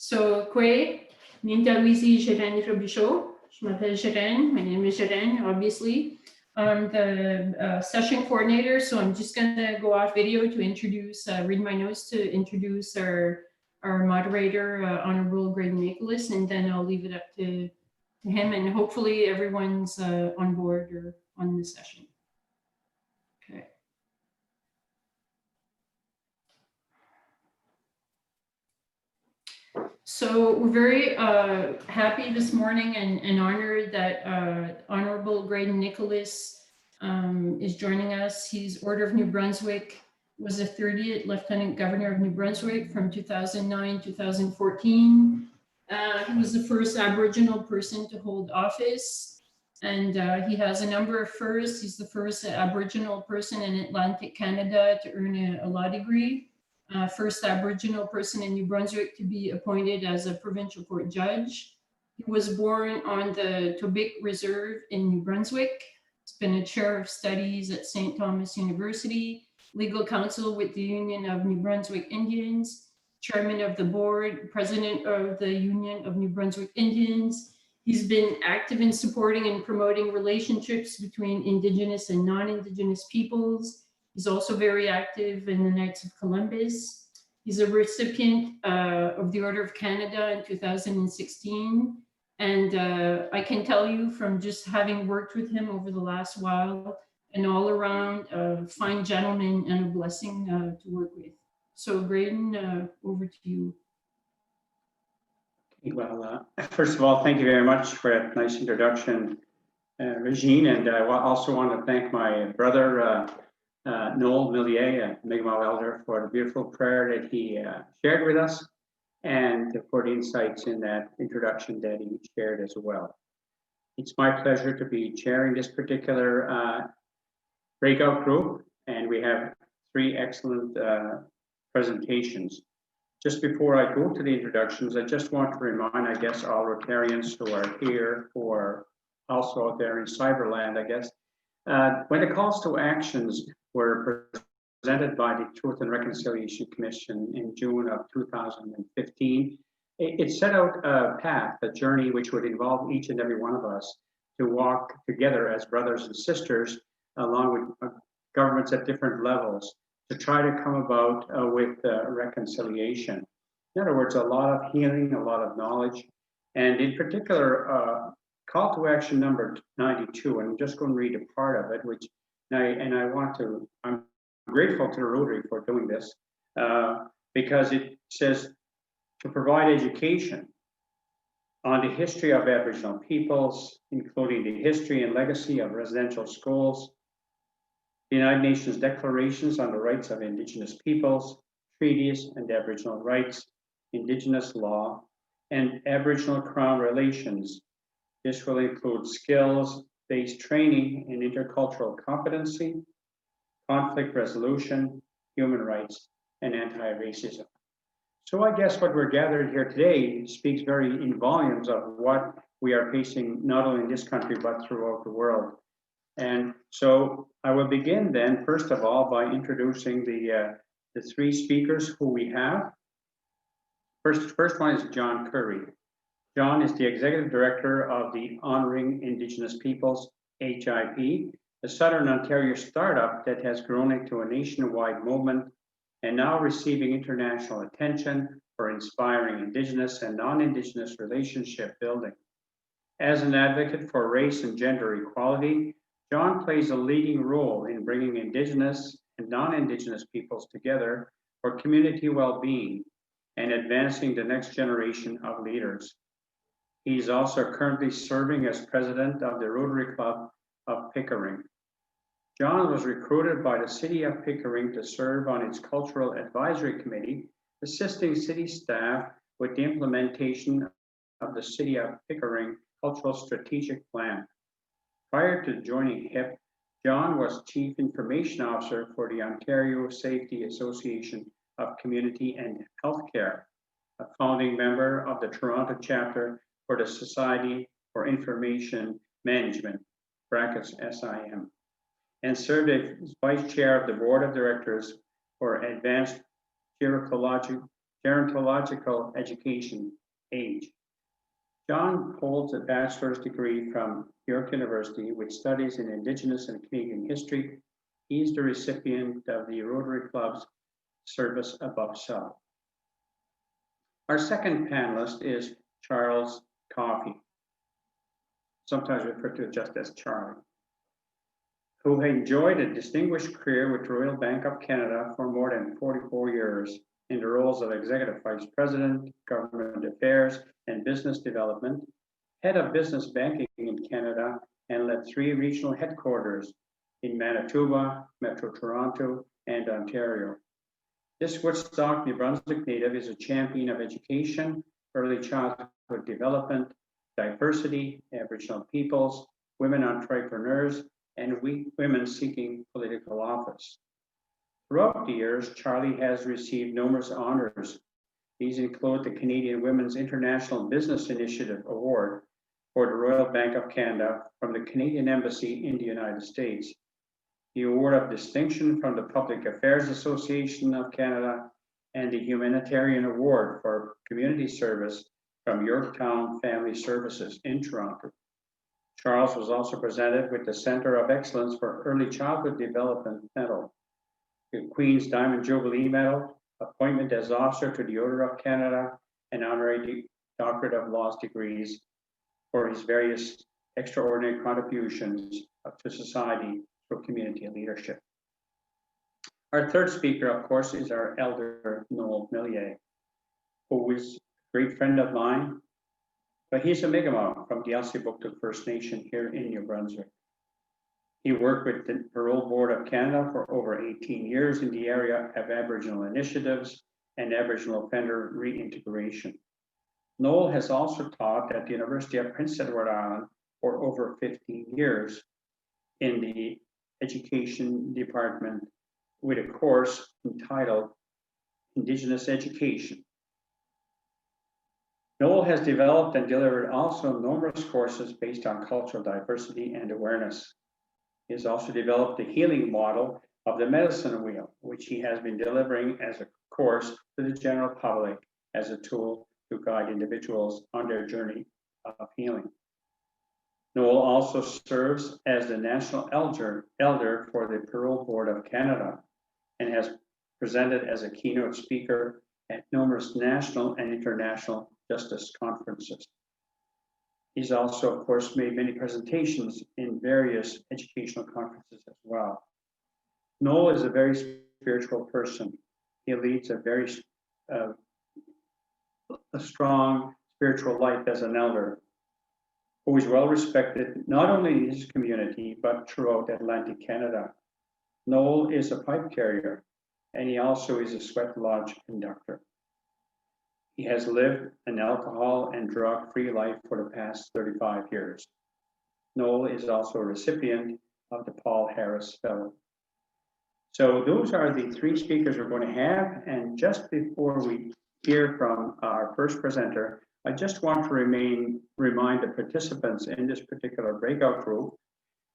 So, Kwe, Nintawizi Jeren Robichaud. Je m'appelle Jeren. My name is Jeren, obviously. I'm the session coordinator, so I'm just going to go off video to introduce, read my notes to introduce our moderator, Honorable Greg Nicholas, and then I'll leave it up to him, and hopefully everyone's on board or on the session. Okay. So we're very happy this morning and honored that Honorable Greg Nicholas is joining us. He's Order of New Brunswick, was the 30th Lieutenant Governor of New Brunswick from 2009-2014. He was the first Aboriginal person to hold office, and he has a number of firsts. He's the first Aboriginal person in Atlantic Canada to earn a law degree. First Aboriginal person in New Brunswick to be appointed as a provincial court judge. He was born on the Tobique Reserve in New Brunswick. He's been a chair of studies at St. Thomas University, legal counsel with the Union of New Brunswick Indians, chairman of the board, president of the Union of New Brunswick Indians. He's been active in supporting and promoting relationships between Indigenous and non-Indigenous peoples. He's also very active in the Knights of Columbus. He's a recipient of the Order of Canada in 2016. And I can tell you from just having worked with him over the last while, an all around fine gentleman and a blessing to work with. So Graydon, over to you. Well, first of all, thank you very much for that nice introduction, Regine. And I also want to thank my brother, Noel Millier, Mi'kmaq elder, for the beautiful prayer that he shared with us and for the insights in that introduction that he shared as well. It's my pleasure to be chairing this particular breakout group, and we have three excellent presentations. Just before I go to the introductions, I just want to remind, I guess, all Rotarians who are here or also out there in Cyberland, I guess, when the calls to actions were presented by the Truth and Reconciliation Commission in June of 2015, it set out a path, a journey which would involve each and every one of us to walk together as brothers and sisters along with governments at different levels to try to come about with reconciliation. In other words, a lot of healing, a lot of knowledge, and in particular, call to action number 92, and I'm just going to read a part of it, which I'm grateful to the Rotary for doing this, because it says to provide education on the history of Aboriginal peoples, including the history and legacy of residential schools, the United Nations declarations on the rights of Indigenous peoples, treaties and Aboriginal rights, Indigenous law, and Aboriginal Crown relations. This will include skills-based training in intercultural competency, conflict resolution, human rights, and anti-racism. So I guess what we're gathered here today speaks very in volumes of what we are facing not only in this country, but throughout the world. And so I will begin then, first of all, by introducing the three speakers who we have. First one is John Curry. John is the Executive Director of the Honoring Indigenous Peoples, HIP, a Southern Ontario startup that has grown into a nationwide movement and now receiving international attention for inspiring Indigenous and non-Indigenous relationship building. As an advocate for race and gender equality, John plays a leading role in bringing Indigenous and non-Indigenous peoples together for community well-being and advancing the next generation of leaders. He's also currently serving as president of the Rotary Club of Pickering. John was recruited by the City of Pickering to serve on its Cultural Advisory Committee, assisting city staff with the implementation of the City of Pickering Cultural Strategic Plan. Prior to joining HIP, John was Chief Information Officer for the Ontario Safety Association of Community and Healthcare, a founding member of the Toronto chapter for the Society for Information Management, brackets SIM, and served as Vice Chair of the Board of Directors for Advanced Gerontology gerontological education, age. John holds a bachelor's degree from York University, which studies in Indigenous and Canadian history. He is the recipient of the Rotary Club's Service Above Self. Our second panelist is Charles Coffey, sometimes referred to just as Charlie, who enjoyed a distinguished career with the Royal Bank of Canada for more than 44 years in the roles of Executive Vice President, Government Affairs and Business Development, Head of Business Banking in Canada, and led 3 regional headquarters in Manitoba, Metro Toronto, and Ontario. This Woodstock, New Brunswick native is a champion of education, early childhood development, diversity, Aboriginal peoples, women entrepreneurs, and women seeking political office. Throughout the years, Charlie has received numerous honors. These include the Canadian Women's International Business Initiative Award for the Royal Bank of Canada from the Canadian Embassy in the United States, the Award of Distinction from the Public Affairs Association of Canada, and the Humanitarian Award for Community Service from Yorktown Family Services in Toronto. Charles was also presented with the Centre of Excellence for Early Childhood Development Medal, the Queen's Diamond Jubilee Medal, appointment as Officer to the Order of Canada, and honorary Doctorate of Laws degrees for his various extraordinary contributions to society through community leadership. Our third speaker, of course, is our elder Noel Millier, who is a great friend of mine, but he's a Mi'kmaq from the Elsipogtog First Nation here in New Brunswick. He worked with the Parole Board of Canada for over 18 years in the area of Aboriginal initiatives and Aboriginal offender reintegration. Noel has also taught at the University of Prince Edward Island for over 15 years in the education department with a course entitled Indigenous Education. Noel has developed and delivered also numerous courses based on cultural diversity and awareness. He has also developed the healing model of the medicine wheel, which he has been delivering as a course to the general public as a tool to guide individuals on their journey of healing. Noel also serves as the National Elder for the Parole Board of Canada and has presented as a keynote speaker at numerous national and international justice conferences. He's also, of course, made many presentations in various educational conferences as well. Noel is a very spiritual person. He leads a very strong spiritual life as an elder, who is well respected not only in his community, but throughout Atlantic Canada. Noel is a pipe carrier, and he also is a sweat lodge conductor. He has lived an alcohol and drug-free life for the past 35 years. Noel is also a recipient of the Paul Harris Fellow. So those are the 3 speakers we're going to have. And just before we hear from our first presenter, I just want to remind the participants in this particular breakout group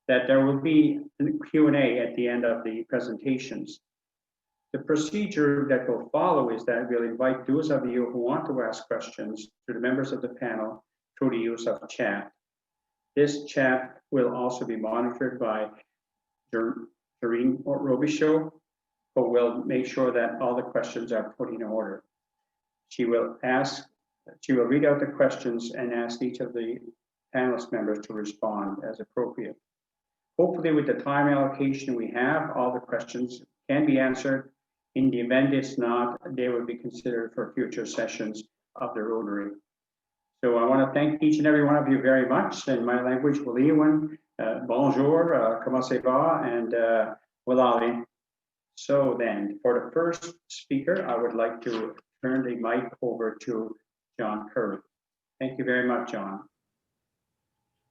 that there will be a Q&A at the end of the presentations. The procedure that will follow is that we'll invite those of you who want to ask questions to the members of the panel through the use of chat. This chat will also be monitored by Doreen Robichaud, who will make sure that all the questions are put in order. She will read out the questions and ask each of the panelist members to respond as appropriate. Hopefully, with the time allocation we have, all the questions can be answered. In the event it's not, they will be considered for future sessions of the Rotary. So I want to thank each and every one of you very much. In my language, Waliwan, bonjour, comment ça va, and walali. So then, for the first speaker, I would like to turn the mic over to John Curry. Thank you very much, John.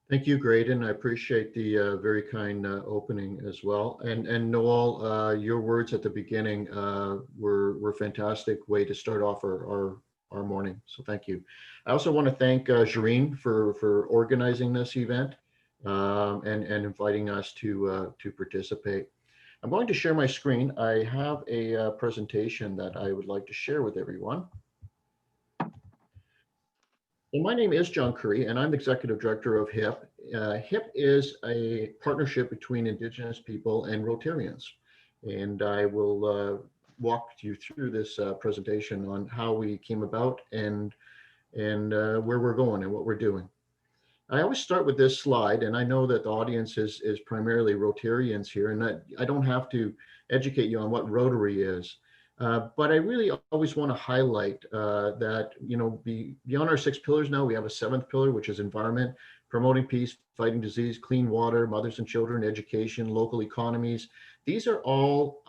Thank you, Graydon. I appreciate the very kind opening as well. And Noel, your words at the beginning were a fantastic way to start off our morning. So thank you. I also want to thank Jareen for organizing this event and inviting us to participate. I'm going to share my screen. I have a presentation that I would like to share with everyone. Well, my name is John Curry, and I'm Executive Director of HIP. HIP is a partnership between Indigenous people and Rotarians. And I will walk you through this presentation on how we came about and where we're going and what we're doing. I always start with this slide, and I know that the audience is primarily Rotarians here, and that I don't have to educate you on what Rotary is. But I really always want to highlight that, you know, beyond our 6 pillars now, we have a 7th pillar, which is environment, promoting peace, fighting disease, clean water, mothers and children, education, local economies. These are all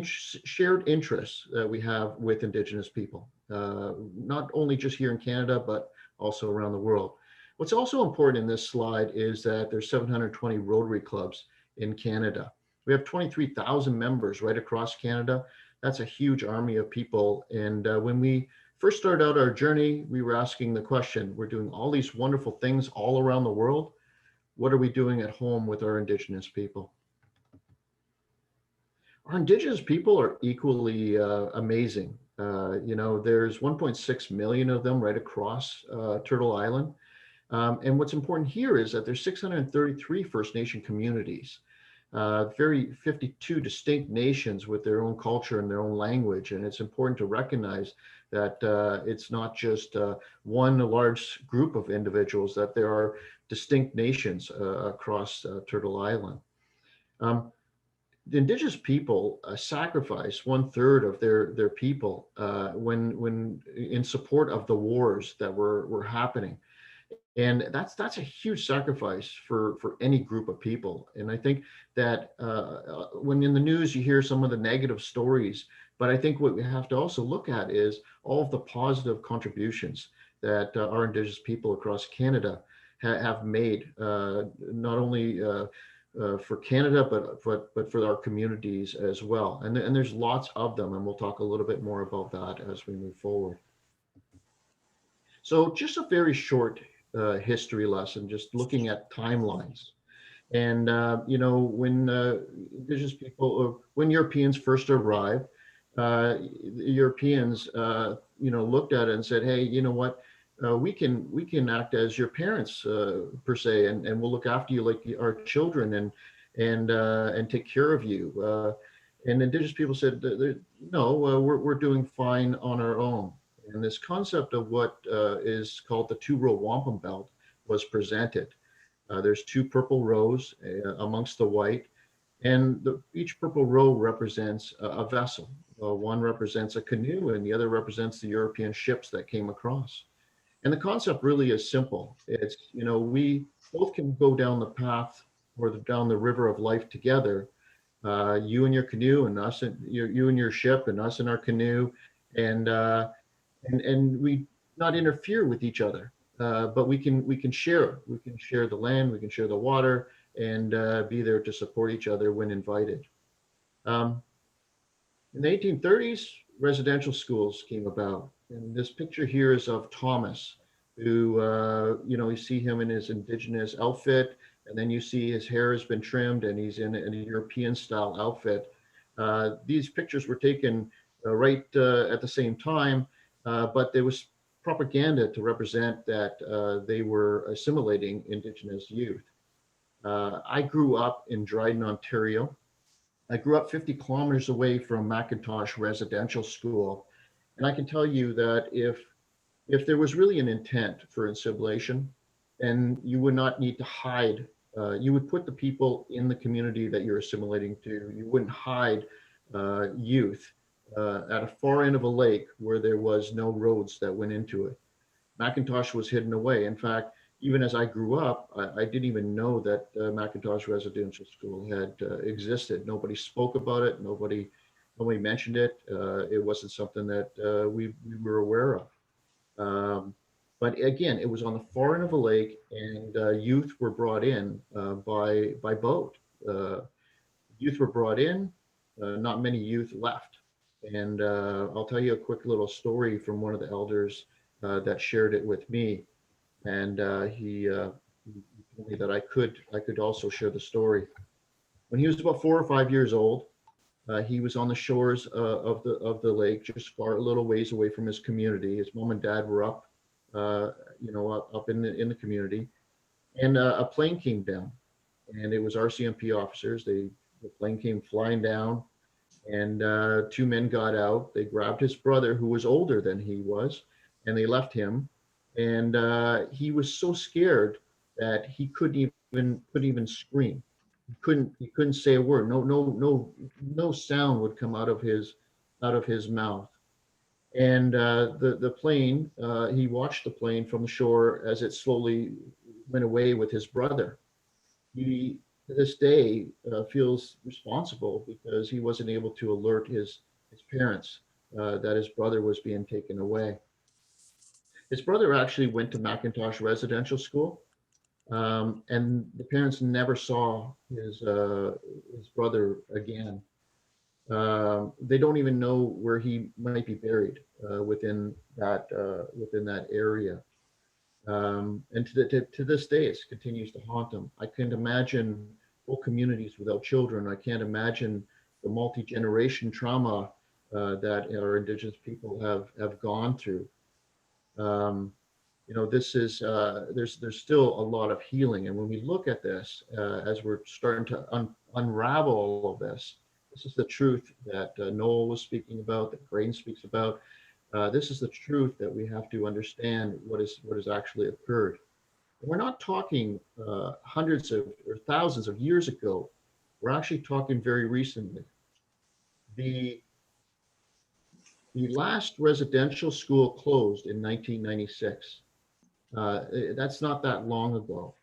shared interests that we have with Indigenous people, not only just here in Canada, but also around the world. What's also important in this slide is that there's 720 Rotary clubs in Canada. We have 23,000 members right across Canada. That's a huge army of people. And when we first started out our journey, we were asking the question, we're doing all these wonderful things all around the world. What are we doing at home with our Indigenous people? Our Indigenous people are equally amazing. You know, there's 1.6 million of them right across Turtle Island. And what's important here is that there's 633 First Nation communities, 52 distinct nations with their own culture and their own language. And it's important to recognize that it's not just one large group of individuals, that there are distinct nations across Turtle Island. The Indigenous people sacrificed 1/3 of their people when in support of the wars that were happening. And that's a huge sacrifice for any group of people. And I think that when in the news you hear some of the negative stories, but I think what we have to also look at is all of the positive contributions that our Indigenous people across Canada have made, not only for Canada, but for our communities as well. And there's lots of them, and we'll talk a little bit more about that as we move forward. So just a very short history lesson, just looking at timelines. And, you know, when Indigenous people, when Europeans first arrived, Europeans, you know, looked at it and said, hey, you know what, we can act as your parents per se, and we'll look after you like our children and take care of you. And Indigenous people said, no, we're doing fine on our own. And this concept of what is called the 2-row wampum belt was presented. There's 2 purple rows amongst the white, and each purple row represents a vessel. One represents a canoe, and the other represents the European ships that came across. And the concept really is simple. It's, you know, we both can go down the path or down the river of life together. You and your canoe, and us, and you and your ship, and us in our canoe, and we not interfere with each other, but we can share. We can share the land, we can share the water, and be there to support each other when invited. In the 1830s, residential schools came about. And this picture here is of Thomas, who, you know, you see him in his Indigenous outfit, and then you see his hair has been trimmed and he's in a European style outfit. These pictures were taken right at the same time, but there was propaganda to represent that they were assimilating Indigenous youth. I grew up in Dryden, Ontario. I grew up 50 kilometers away from Macintosh Residential School. And I can tell you that if there was really an intent for assimilation, then you would not need to hide. You would put the people in the community that you're assimilating to. You wouldn't hide youth at a far end of a lake where there was no roads that went into it. Macintosh was hidden away. In fact, even as I grew up, I didn't even know that Macintosh Residential School had existed. Nobody spoke about it. Nobody mentioned it. It wasn't something that we were aware of. But again, it was on the far end of a lake, and youth were brought in by boat. Youth were brought in. Not many youth left. And I'll tell you a quick little story from one of the elders that shared it with me. And he told me that I could also share the story. When he was about 4 or 5 years old, he was on the shores of the lake, just far a little ways away from his community. His mom and dad were up up in the community, and a plane came down, and it was RCMP officers. The plane came flying down, and two men got out. They grabbed his brother, who was older than he was, and they left him. And he was so scared that he couldn't even scream. He couldn't say a word. No sound would come out of his mouth. And the plane, he watched the plane from the shore as it slowly went away with his brother. He, to this day, feels responsible because he wasn't able to alert his parents that his brother was being taken away. His brother actually went to McIntosh Residential School, and the parents never saw his brother again. They don't even know where he might be buried within that area. And to this day, it continues to haunt them. I can't imagine whole communities without children. I can't imagine the multi-generation trauma that our Indigenous people have gone through. This is there's still a lot of healing, and when we look at this as we're starting to unravel all of this, this is the truth that Noel was speaking about, that Graydon speaks about. This is the truth that we have to understand what has actually occurred. And we're not talking hundreds of or thousands of years ago. We're actually talking very recently. The the last residential school closed in 1996. That's not that long ago.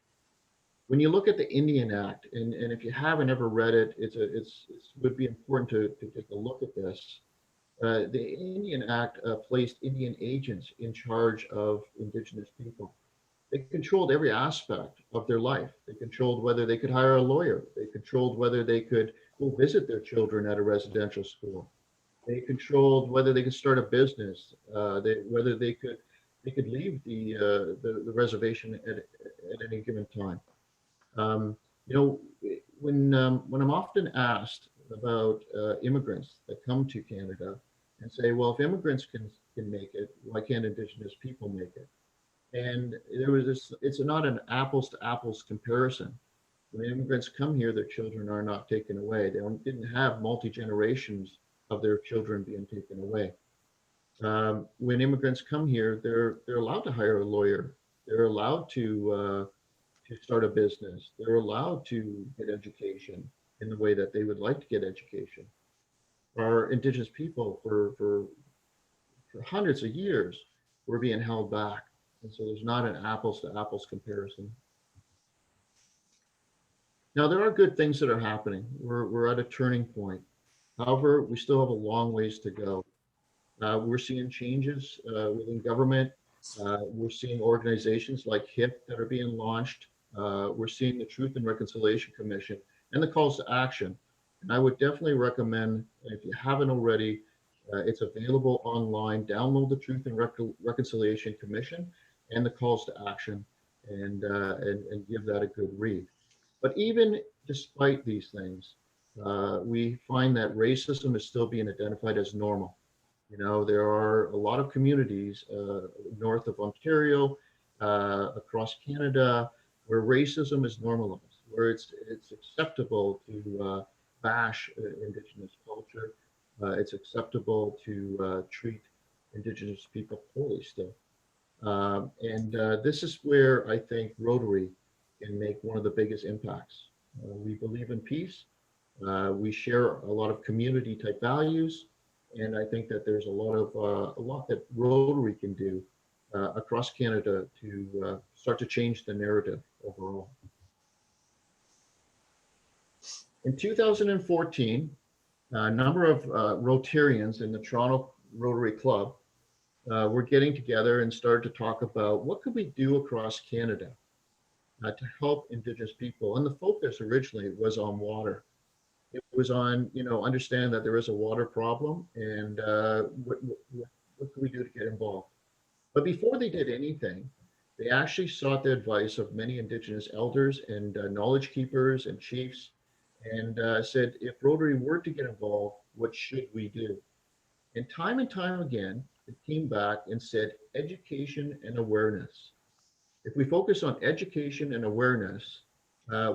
When you look at the Indian Act, and if you haven't ever read it, it would be important to take a look at this. The Indian Act placed Indian agents in charge of Indigenous people. They controlled every aspect of their life. They controlled whether they could hire a lawyer. They controlled whether they could go visit their children at a residential school. They controlled whether they could start a business, whether they could leave the reservation at any given time. Um, you know, when I'm often asked about immigrants that come to Canada and say, well, if immigrants can make it, why can't Indigenous people make it? And there was this, it's not an apples to apples comparison. When immigrants come here, their children are not taken away. They didn't have multi generations of their children being taken away. When immigrants come here, they're allowed to hire a lawyer. They're allowed to start a business. They're allowed to get education in the way that they would like to get education. Our Indigenous people, for hundreds of years, were being held back. And so there's not an apples to apples comparison. Now, there are good things that are happening. We're at a turning point. However, we still have a long ways to go. We're seeing changes within government. We're seeing organizations like HIP that are being launched. We're seeing the Truth and Reconciliation Commission and the calls to action. And I would definitely recommend, if you haven't already, it's available online. Download the Truth and Reconciliation Commission and the calls to action, and give that a good read. But even despite these things, we find that racism is still being identified as normal. There are a lot of communities north of Ontario, across Canada, where racism is normalized, where it's acceptable to bash Indigenous culture. It's acceptable to treat Indigenous people poorly still. And this is where I think Rotary can make one of the biggest impacts. We believe in peace. We share a lot of community type values, and I think that there's a lot that Rotary can do across Canada to start to change the narrative overall. In 2014, a number of Rotarians in the Toronto Rotary Club were getting together and started to talk about what could we do across Canada to help Indigenous people. And the focus originally was on water. It was on, understand that there is a water problem, and what can we do to get involved. But before they did anything, they actually sought the advice of many Indigenous elders and knowledge keepers and chiefs, and said, if Rotary were to get involved, what should we do? And time again, it came back and said education and awareness. If we focus on education and awareness,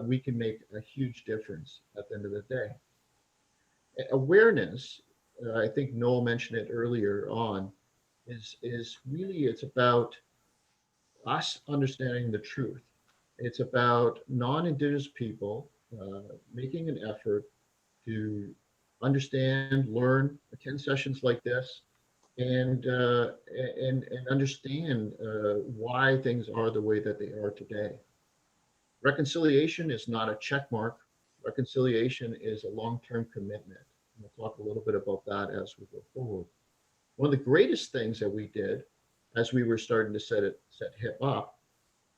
we can make a huge difference at the end of the day. Awareness, I think Noel mentioned it earlier on, is really, it's about us understanding the truth. It's about non-Indigenous people making an effort to understand, learn, attend sessions like this, and and understand why things are the way that they are today. Reconciliation is not a check mark. Reconciliation is a long-term commitment. We'll talk a little bit about that as we go forward. One of the greatest things that we did as we were starting to set HIP up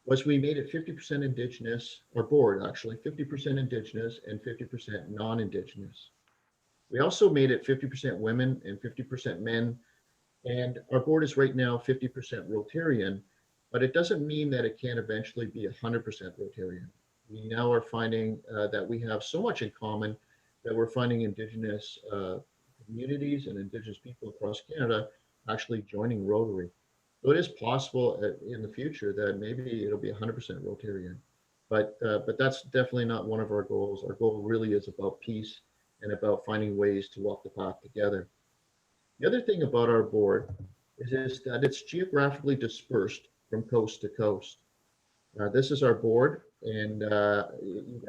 was we made it 50% Indigenous, our board actually, 50% Indigenous and 50% non-Indigenous. We also made it 50% women and 50% men. And our board is right now 50% Rotarian, but it doesn't mean that it can't eventually be 100% Rotarian. We now are finding that we have so much in common that we're finding Indigenous communities and Indigenous people across Canada actually joining Rotary. So it is possible in the future that maybe it'll be 100% Rotarian, but that's definitely not one of our goals. Our goal really is about peace and about finding ways to walk the path together. The other thing about our board is that it's geographically dispersed from coast to coast. This is our board, and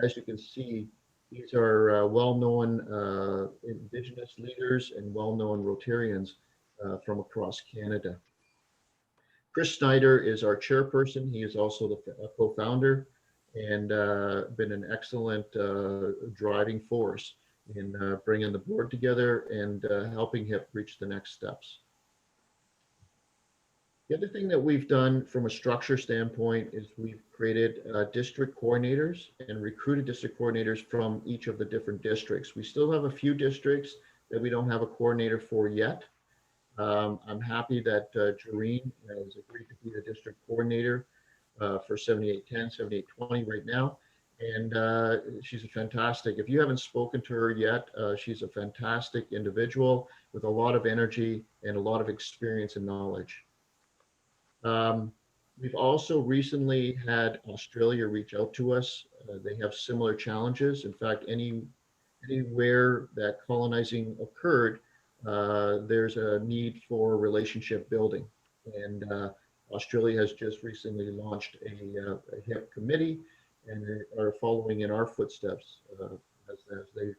as you can see, these are well-known Indigenous leaders and well-known Rotarians from across Canada. Chris Snyder is our chairperson. He is also the co-founder and been an excellent driving force in bringing the board together and helping HIP reach the next steps. The other thing that we've done from a structure standpoint is we've created district coordinators and recruited district coordinators from each of the different districts. We still have a few districts that we don't have a coordinator for yet. I'm happy that Jareen has agreed to be the district coordinator for 7810, 7820 right now. And she's a fantastic, if you haven't spoken to her yet, she's a fantastic individual with a lot of energy and a lot of experience and knowledge. We've also recently had Australia reach out to us. They have similar challenges. In fact, anywhere that colonizing occurred, there's a need for relationship building. And Australia has just recently launched a HIP committee, and they are following in our footsteps as they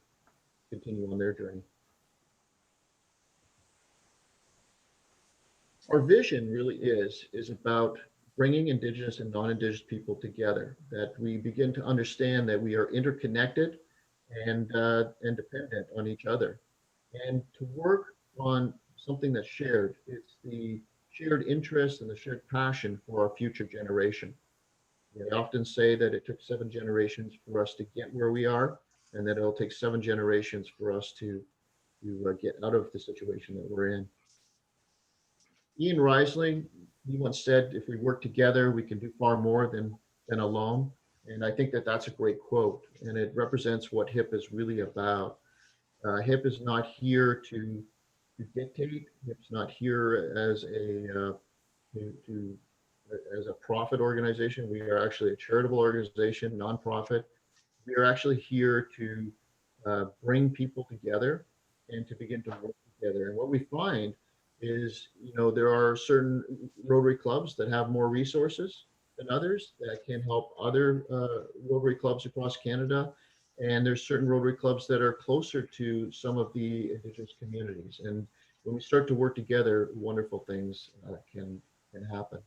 continue on their journey. Our vision really is about bringing Indigenous and non-Indigenous people together, that we begin to understand that we are interconnected and dependent on each other, and to work on something that's shared. It's the shared interest and the shared passion for our future generation. I often say that it took 7 generations for us to get where we are, and that it'll take 7 generations for us to get out of the situation that we're in. Ian Risling, he once said, if we work together, we can do far more than alone. And I think that that's a great quote, and it represents what HIP is really about. HIP is not here to dictate. HIP's not here as as a profit organization. We are actually a charitable organization, nonprofit. We are actually here to bring people together and to begin to work together. And what we find is, there are certain Rotary clubs that have more resources than others that can help other Rotary clubs across Canada. And there's certain Rotary clubs that are closer to some of the Indigenous communities. And when we start to work together, wonderful things can happen.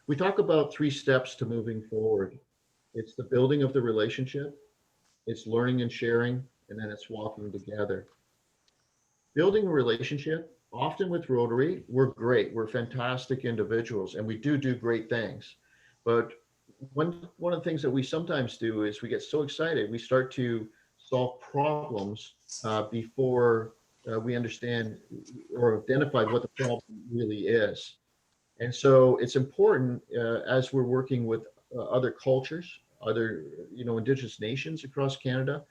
We talk about 3 steps to moving forward. It's the building of the relationship, it's learning and sharing, and then it's walking together. Building a relationship, often with Rotary, we're great. We're fantastic individuals, and we do great things. But one of the things that we sometimes do is we get so excited, we start to solve problems before we understand or identify what the problem really is. And so it's important as we're working with other cultures, other Indigenous nations across Canada,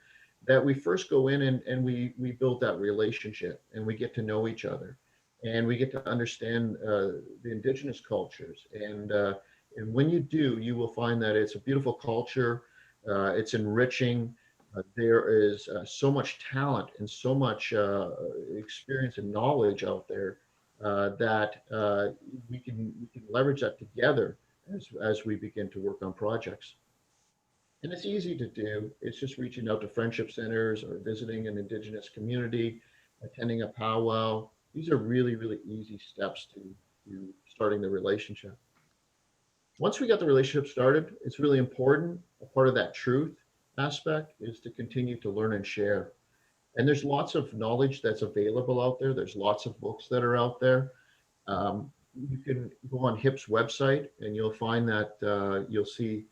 that we first go in and we build that relationship and we get to know each other and we get to understand the indigenous cultures. And when you do, you will find that it's a beautiful culture. It's enriching. There is so much talent and so much experience and knowledge out there that we can leverage that together as we begin to work on projects. And it's easy to do. It's just reaching out to friendship centers or visiting an Indigenous community, attending a powwow. These are really, really easy steps to starting the relationship. Once we got the relationship started, it's really important. A part of that truth aspect is to continue to learn and share. And there's lots of knowledge that's available out there. There's lots of books that are out there. You can go on HIP's website and you'll find that you'll see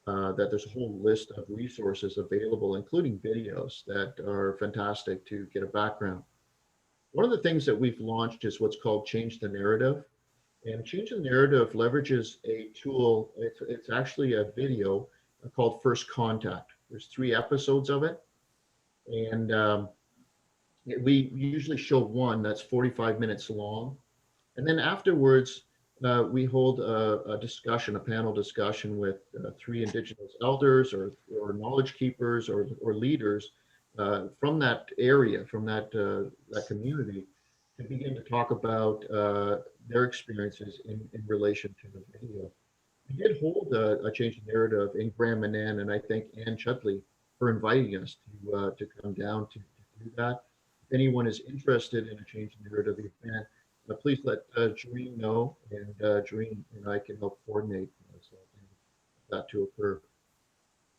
that there's a whole list of resources available, including videos that are fantastic to get a background. One of the things that we've launched is what's called Change the Narrative. And Change the Narrative leverages a tool. It's actually a video called First Contact. There's 3 episodes of it. And we usually show one that's 45 minutes long. And then afterwards, we hold a discussion, a panel discussion with 3 Indigenous elders or knowledge keepers or leaders from that area, from that community, to begin to talk about their experiences in relation to the video. We did hold a change in narrative in Grand Manan, and I thank Anne Chudley for inviting us to come down to do that. If anyone is interested in a change in narrative event, please let Jareen know, and Jareen and I can help coordinate that to occur.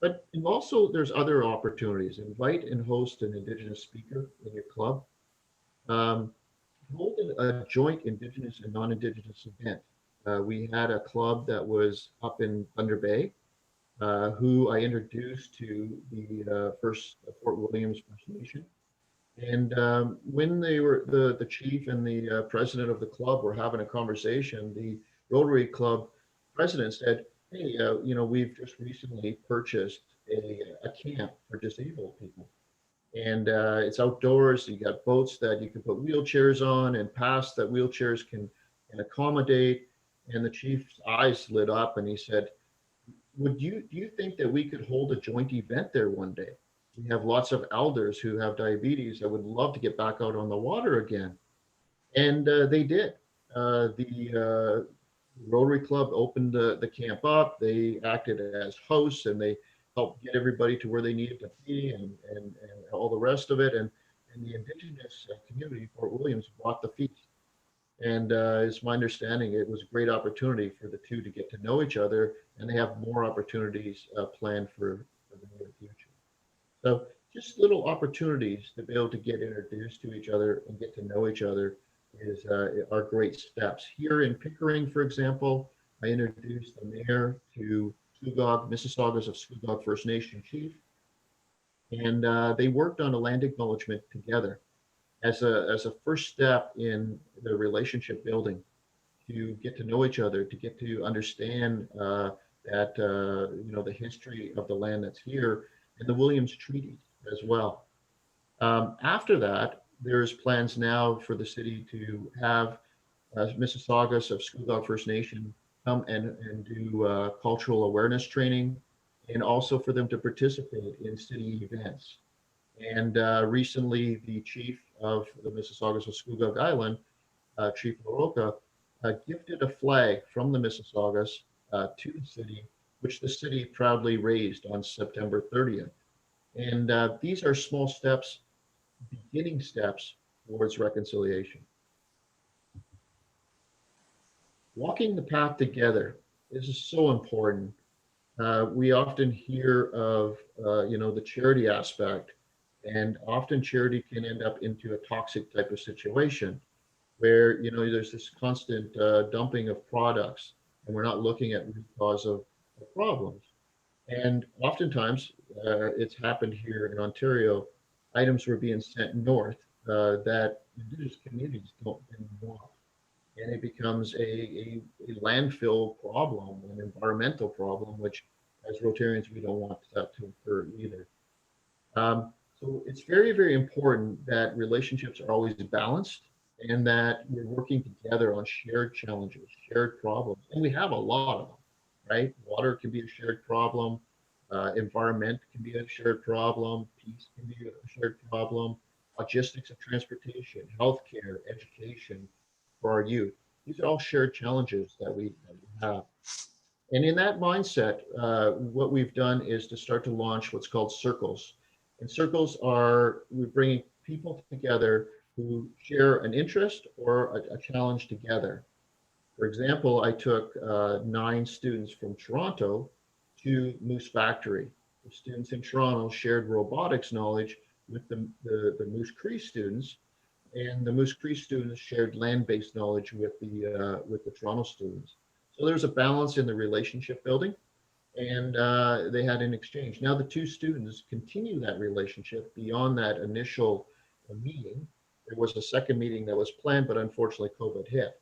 But also, there's other opportunities. Invite and host an Indigenous speaker in your club. Hold a joint Indigenous and non-Indigenous event. We had a club that was up in Thunder Bay, who I introduced to the first Fort Williams First Nation. And when they were the chief and the president of the club were having a conversation, the Rotary Club president said, "Hey, we've just recently purchased a camp for disabled people, and it's outdoors. You got boats that you can put wheelchairs on and paths that wheelchairs can accommodate." And the chief's eyes lit up, and he said, do you think that we could hold a joint event there one day? We have lots of elders who have diabetes that would love to get back out on the water again. And they did. The Rotary Club opened the camp up. They acted as hosts and they helped get everybody to where they needed to be and all the rest of it. And the Indigenous community, Fort Williams, brought the feast. And it's my understanding it was a great opportunity for the two to get to know each other, and they have more opportunities planned for the near future. So just little opportunities to be able to get introduced to each other and get to know each other are great steps. Here in Pickering, for example, I introduced the mayor to Scugog, Mississaugas of Scugog First Nation chief, and they worked on a land acknowledgement together as a first step in the relationship building, to get to know each other, to get to understand that the history of the land that's here and the Williams Treaty as well. After that, there's plans now for the city to have Mississaugas of Scugog First Nation come and do cultural awareness training, and also for them to participate in city events. And recently, the chief of the Mississaugas of Scugog Island, Chief Loroka, gifted a flag from the Mississaugas to the city, which the city proudly raised on September 30th. And these are small steps, beginning steps towards reconciliation. Walking the path together. This is so important. We often hear of, the charity aspect, and often charity can end up into a toxic type of situation where, there's this constant dumping of products and we're not looking at root cause of problems. And oftentimes, it's happened here in Ontario, items were being sent north that Indigenous communities didn't want. And it becomes a landfill problem, an environmental problem, which as Rotarians, we don't want that to occur either. So it's very, very important that relationships are always balanced and that we're working together on shared challenges, shared problems. And we have a lot of them, right? Water can be a shared problem. Environment can be a shared problem. Peace can be a shared problem. Logistics of transportation, healthcare, education for our youth. These are all shared challenges that we have. And in that mindset, what we've done is to start to launch what's called circles. And circles are, we're bringing people together who share an interest or a challenge together. For example, I took 9 students from Toronto to Moose Factory. The students in Toronto shared robotics knowledge with the Moose Cree students, and the Moose Cree students shared land-based knowledge with the Toronto students. So there's a balance in the relationship building, and they had an exchange. Now the 2 students continue that relationship beyond that initial meeting. There was a second meeting that was planned, but unfortunately COVID hit.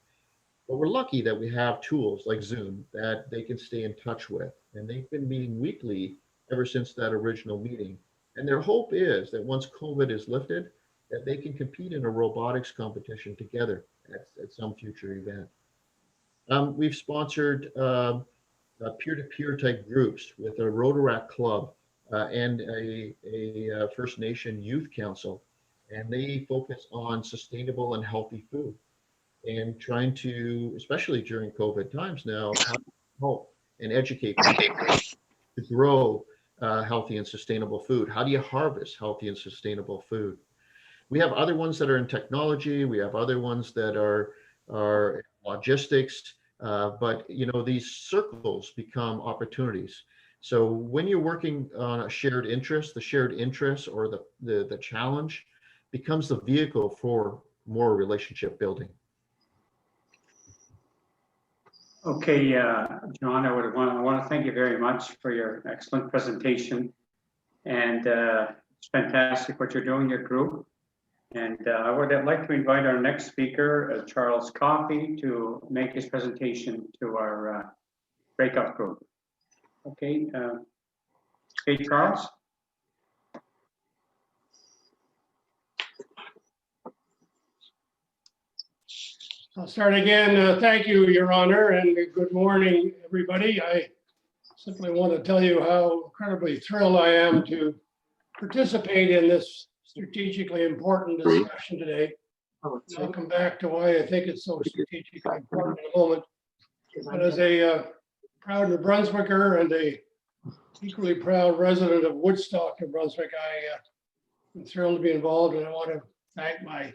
But we're lucky that we have tools like Zoom that they can stay in touch with. And they've been meeting weekly ever since that original meeting. And their hope is that once COVID is lifted, that they can compete in a robotics competition together at some future event. We've sponsored peer-to-peer type groups with a Rotaract Club and a First Nation Youth Council. And they focus on sustainable and healthy food and trying to, especially during COVID times now, how to help and educate people to grow healthy and sustainable food. How do you harvest healthy and sustainable food? We have other ones that are in technology. We have other ones that are logistics. But you know, these circles become opportunities. So when you're working on a shared interest, the shared interest or the challenge becomes the vehicle for more relationship building. Okay, John, I want to thank you very much for your excellent presentation. And it's fantastic what you're doing, your group. And I would like to invite our next speaker, Charles Coffey, to make his presentation to our breakout group. Okay, hey, Charles. I'll start again. Thank you, Your Honor, and good morning, everybody. I simply want to tell you how incredibly thrilled I am to participate in this strategically important discussion today. I'll come back to why I think it's so strategically important in a moment. But as a proud New Brunswicker and a equally proud resident of Woodstock, New Brunswick, I'm thrilled to be involved, and I want to thank my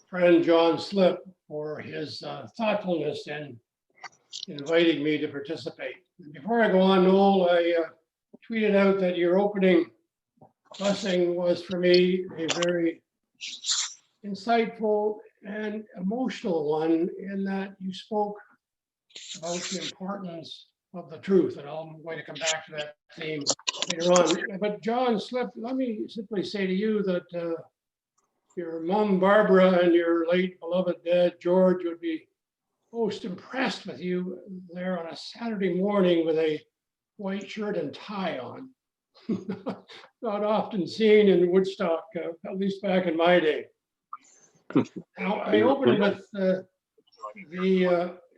friend John Slip for his thoughtfulness in inviting me to participate. Before I go on, Noel, I tweeted out that your opening blessing was for me a very insightful and emotional one, in that you spoke about the importance of the truth, and I'm going to come back to that theme later on. But John Slip, let me simply say to you that your mom, Barbara, and your late beloved dad, George, would be most impressed with you there on a Saturday morning with a white shirt and tie on. Not often seen in Woodstock, at least back in my day. Now, I opened with the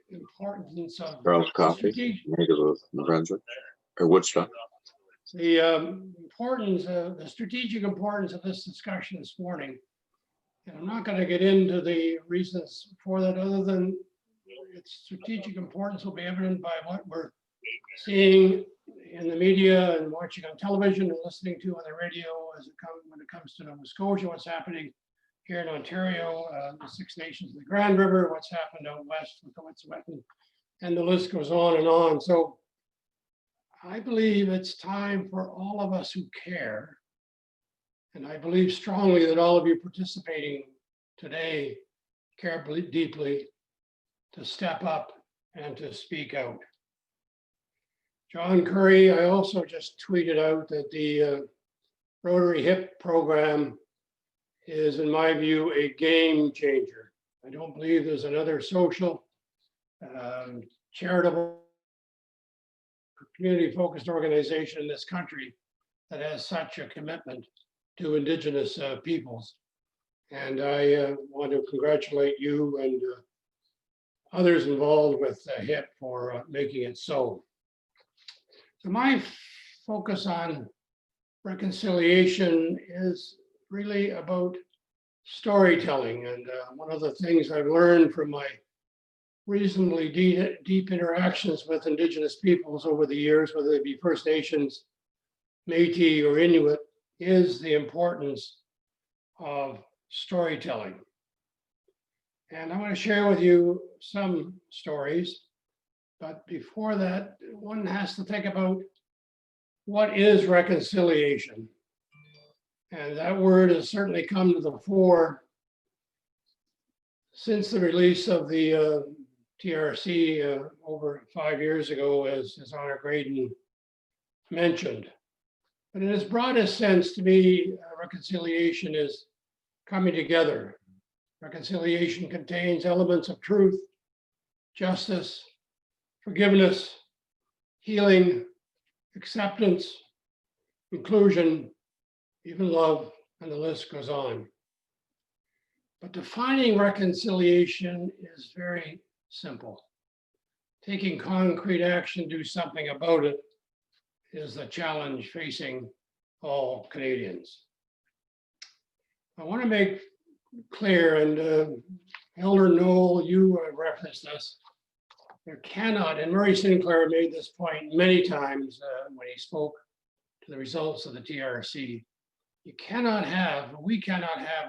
importance of Charles Coffey, native of New Brunswick, or Woodstock. The importance, the strategic importance of this discussion this morning. And I'm not going to get into the reasons for that, other than its strategic importance will be evident by what we're seeing in the media and watching on television and listening to on the radio when it comes to Nova Scotia, what's happening here in Ontario, the Six Nations of the Grand River, what's happened out west with the Wet'suwet'en, and the list goes on and on. So I believe it's time for all of us who care, and I believe strongly that all of you participating today care deeply, to step up and to speak out. John Curry, I also just tweeted out that the Rotary HIP program is, in my view, a game changer. I don't believe there's another social, charitable, community-focused organization in this country that has such a commitment to Indigenous peoples. And I want to congratulate you and others involved with HIP for making it so. So my focus on reconciliation is really about storytelling. And one of the things I've learned from my reasonably deep interactions with Indigenous peoples over the years, whether they be First Nations, Métis, or Inuit, is the importance of storytelling. And I want to share with you some stories. But before that, one has to think about what is reconciliation. And that word has certainly come to the fore since the release of the TRC over 5 years ago, as His Honor Graydon mentioned. But in its broadest sense, to me, reconciliation is coming together. Reconciliation contains elements of truth, justice, forgiveness, healing, acceptance, inclusion, even love, and the list goes on. But defining reconciliation is very simple. Taking concrete action to do something about it is the challenge facing all Canadians. I want to make clear, and Elder Noel, you referenced this, there cannot, and Murray Sinclair made this point many times when he spoke to the results of the TRC, we cannot have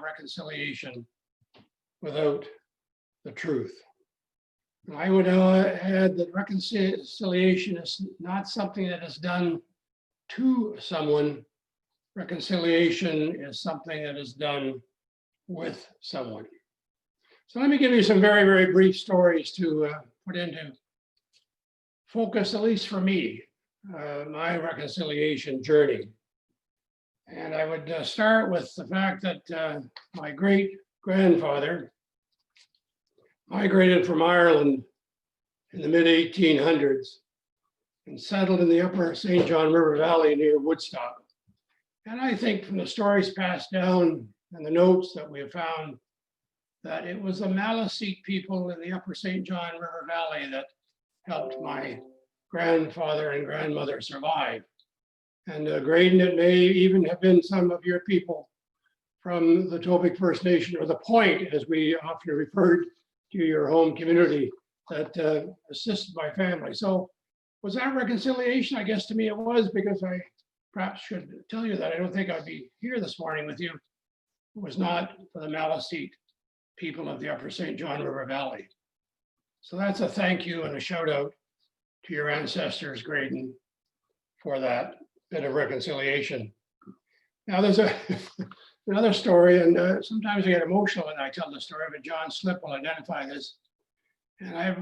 reconciliation without the truth. And I would add that reconciliation is not something that is done to someone. Reconciliation is something that is done with someone. So let me give you some very, very brief stories to put into focus, at least for me, my reconciliation journey. And I would start with the fact that my great-grandfather migrated from Ireland in the mid-1800s and settled in the upper St. John River Valley near Woodstock. And I think from the stories passed down and the notes that we have found, that it was the Maliseet people in the upper St. John River Valley that helped my grandfather and grandmother survive. And Graydon, it may even have been some of your people from the Topic First Nation, or the Point, as we often referred to your home community, that assisted my family. So was that reconciliation? I guess to me it was, because I perhaps should tell you that I don't think I'd be here this morning with you. It was not for the Maliseet people of the upper St. John River Valley. So that's a thank you and a shout out to your ancestors, Graydon, for that bit of reconciliation. Now there's another story, and sometimes I get emotional when I tell the story, but John Slip will identify this. And I have,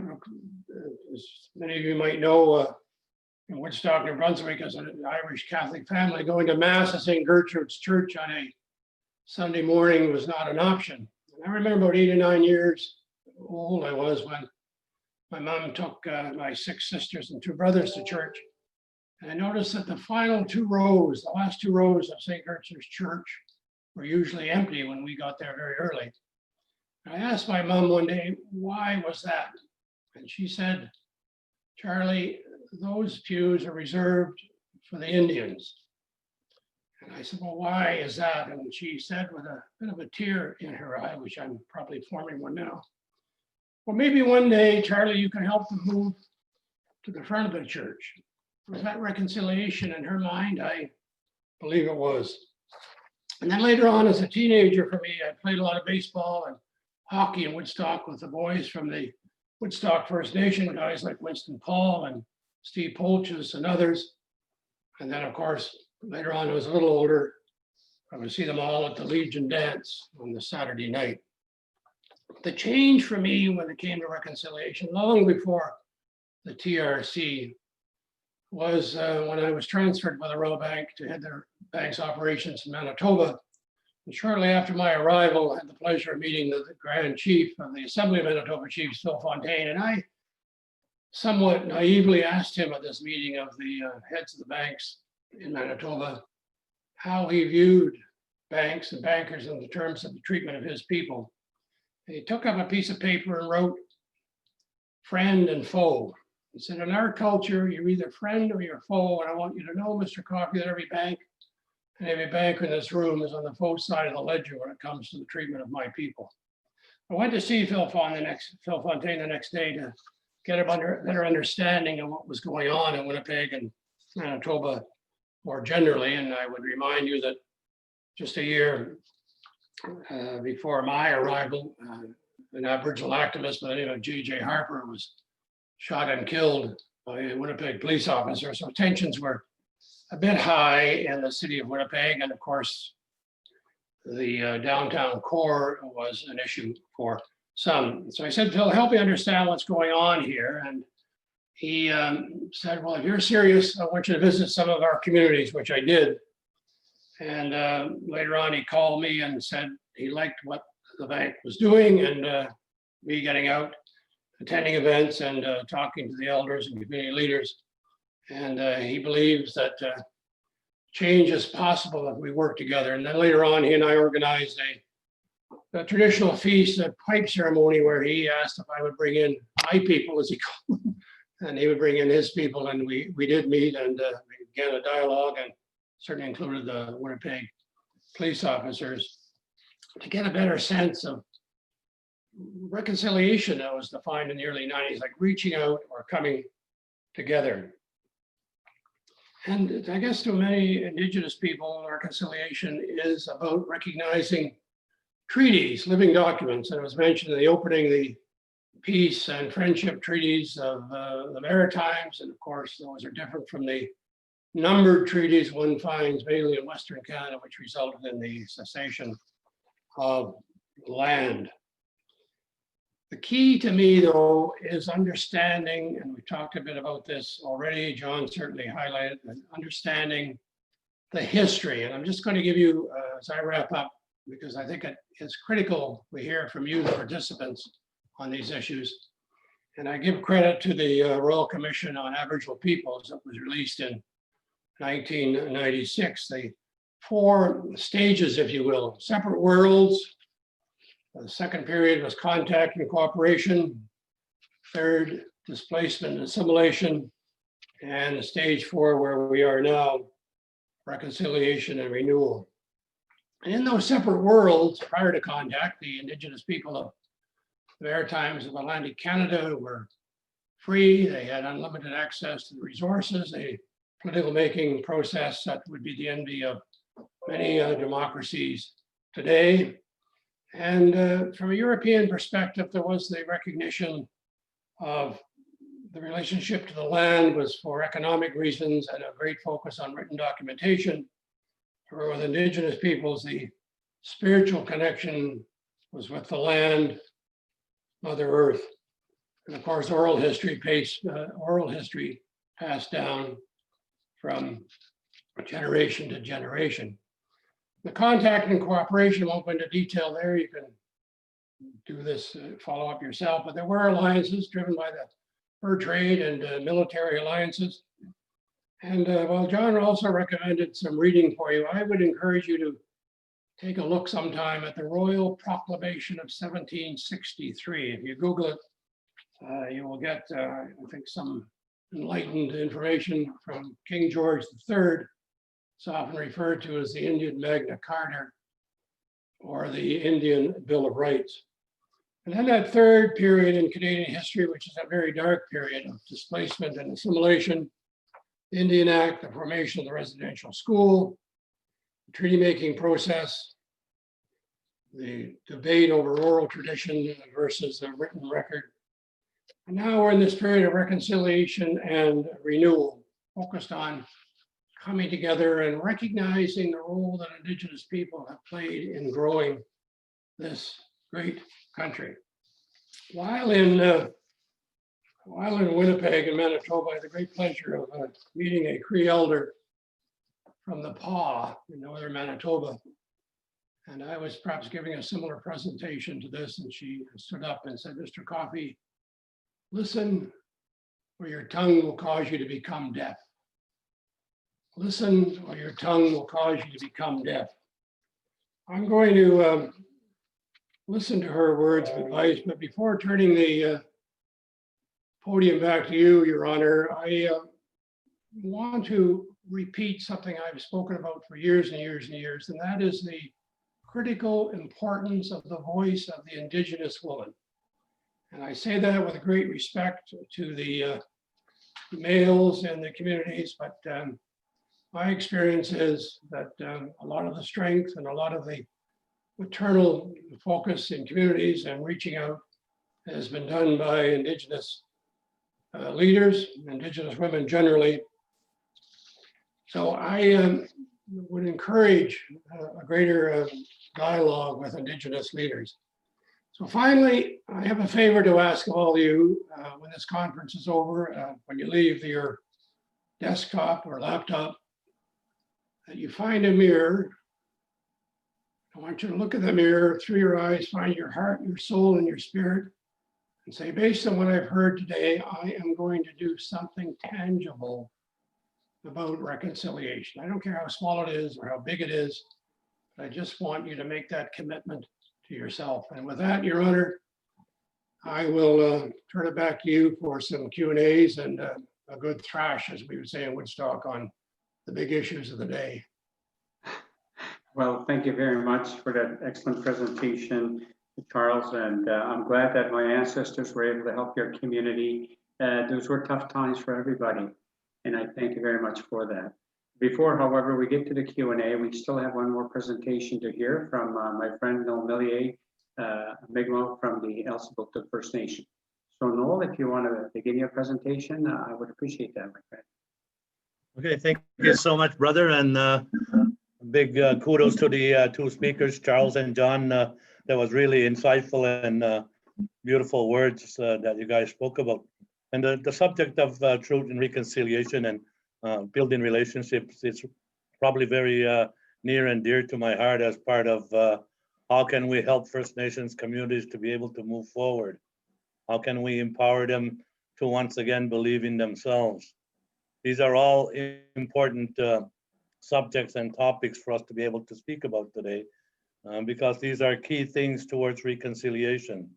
as many of you might know, in Woodstock, New Brunswick, as an Irish Catholic family, going to Mass at St. Gertrude's Church on a Sunday morning was not an option. And I remember about 8 or 9 years old I was when my mom took my 6 sisters and 2 brothers to church. And I noticed that the final 2 rows, the last 2 rows of St. Gertrude's Church were usually empty when we got there very early. And I asked my mom one day, why was that? And she said, Charlie, those pews are reserved for the Indians. And I said, well, why is that? And she said with a bit of a tear in her eye, which I'm probably forming one now, well, maybe one day, Charlie, you can help them move to the front of the church. Was that reconciliation in her mind? I believe it was. And then later on, as a teenager for me, I played a lot of baseball and hockey in Woodstock with the boys from the Woodstock First Nation, guys like Winston Paul and Steve Polches and others. And then, of course, later on, I was a little older. I would see them all at the Legion dance on the Saturday night. The change for me when it came to reconciliation, long before the TRC, was when I was transferred by the Royal Bank to head their bank's operations in Manitoba. And shortly after my arrival, I had the pleasure of meeting the Grand Chief of the Assembly of Manitoba Chiefs, Phil Fontaine, and I somewhat naively asked him at this meeting of the heads of the banks in Manitoba how he viewed banks and bankers in the terms of the treatment of his people. And he took up a piece of paper and wrote friend and foe. He said, in our culture, you're either friend or you're foe. And I want you to know, Mr. Coffey, that every bank and every banker in this room is on the foe side of the ledger when it comes to the treatment of my people. I went to see Phil Fontaine the next day to get a better understanding of what was going on in Winnipeg and Manitoba more generally. And I would remind you that just a year before my arrival, an Aboriginal activist by the name of J.J. Harper was shot and killed by a Winnipeg police officer. So tensions were a bit high in the city of Winnipeg. And of course, the downtown core was an issue for some. So I said, Phil, help me understand what's going on here. And he said, well, if you're serious, I want you to visit some of our communities, which I did. And later on, he called me and said he liked what the bank was doing and me getting out, attending events and talking to the elders and community leaders. And he believes that change is possible if we work together. And then later on, he and I organized a traditional feast, a pipe ceremony, where he asked if I would bring in my people, as he called them, and he would bring in his people. And we did meet and we began a dialogue, and certainly included the Winnipeg police officers to get a better sense of reconciliation that was defined in the early 90s, like reaching out or coming together. And I guess to many Indigenous people, reconciliation is about recognizing treaties, living documents. And it was mentioned in the opening, the peace and friendship treaties of the Maritimes. And of course, those are different from the numbered treaties one finds mainly in Western Canada, which resulted in the cessation of land. The key to me, though, is understanding, and we talked a bit about this already, John certainly highlighted, understanding the history. And I'm just going to give you, as I wrap up, because I think it's critical we hear from you, the participants, on these issues. And I give credit to the Royal Commission on Aboriginal Peoples that was released in 1996. The 4 stages, if you will, separate worlds. The second period was contact and cooperation. Third, displacement and assimilation. And stage 4, where we are now, reconciliation and renewal. And in those separate worlds, prior to contact, the Indigenous people of the Maritimes of Atlantic Canada were free. They had unlimited access to the resources, a political making process that would be the envy of many democracies today. And from a European perspective, there was the recognition of the relationship to the land was for economic reasons and a great focus on written documentation. For with Indigenous peoples, the spiritual connection was with the land, Mother Earth. And of course, oral history passed down from generation to generation. The contact and cooperation, won't go into detail there. You can do this, follow up yourself, but there were alliances driven by the fur trade and military alliances. And while John also recommended some reading for you, I would encourage you to take a look sometime at the Royal Proclamation of 1763. If you Google it, you will get, I think, some enlightened information from King George III. It's often referred to as the Indian Magna Carta or the Indian Bill of Rights. And then that third period in Canadian history, which is a very dark period of displacement and assimilation, the Indian Act, the formation of the residential school, the treaty-making process, the debate over oral tradition versus the written record. And now we're in this period of reconciliation and renewal, focused on coming together and recognizing the role that Indigenous people have played in growing this great country. While in Winnipeg and Manitoba, I had the great pleasure of meeting a Cree elder from the Paw in northern Manitoba. And I was perhaps giving a similar presentation to this, and she stood up and said, Mr. Coffey, listen, or your tongue will cause you to become deaf. Listen, or your tongue will cause you to become deaf. I'm going to listen to her words of advice, but before turning the podium back to you, Your Honor, I want to repeat something I've spoken about for years and years and years, and that is the critical importance of the voice of the Indigenous woman. And I say that with great respect to the males in the communities, but my experience is that a lot of the strength and a lot of the maternal focus in communities and reaching out has been done by Indigenous leaders, Indigenous women generally. So I would encourage a greater dialogue with Indigenous leaders. So finally, I have a favor to ask of all of you when this conference is over, when you leave your desktop or laptop, that you find a mirror. I want you to look at the mirror through your eyes, find your heart, your soul, and your spirit, and say, based on what I've heard today, I am going to do something tangible about reconciliation. I don't care how small it is or how big it is. I just want you to make that commitment to yourself. And with that, Your Honor, I will turn it back to you for some Q&As and a good thrash, as we would say in Woodstock, on the big issues of the day. Well, thank you very much for that excellent presentation, Charles. And I'm glad that my ancestors were able to help your community. Those were tough times for everybody. And I thank you very much for that. Before, however, we get to the Q&A, we still have one more presentation to hear from my friend Noel Millier, Mi'kmaq from the Elsipogtog First Nation. So Noel, if you want to begin your presentation, I would appreciate that, my friend. Okay, thank you so much, brother. And big kudos to the two speakers, Charles and John. That was really insightful and beautiful words that you guys spoke about. And the subject of truth and reconciliation and building relationships is probably very near and dear to my heart as part of how can we help First Nations communities to be able to move forward? How can we empower them to once again believe in themselves? These are all important subjects and topics for us to be able to speak about today because these are key things towards reconciliation.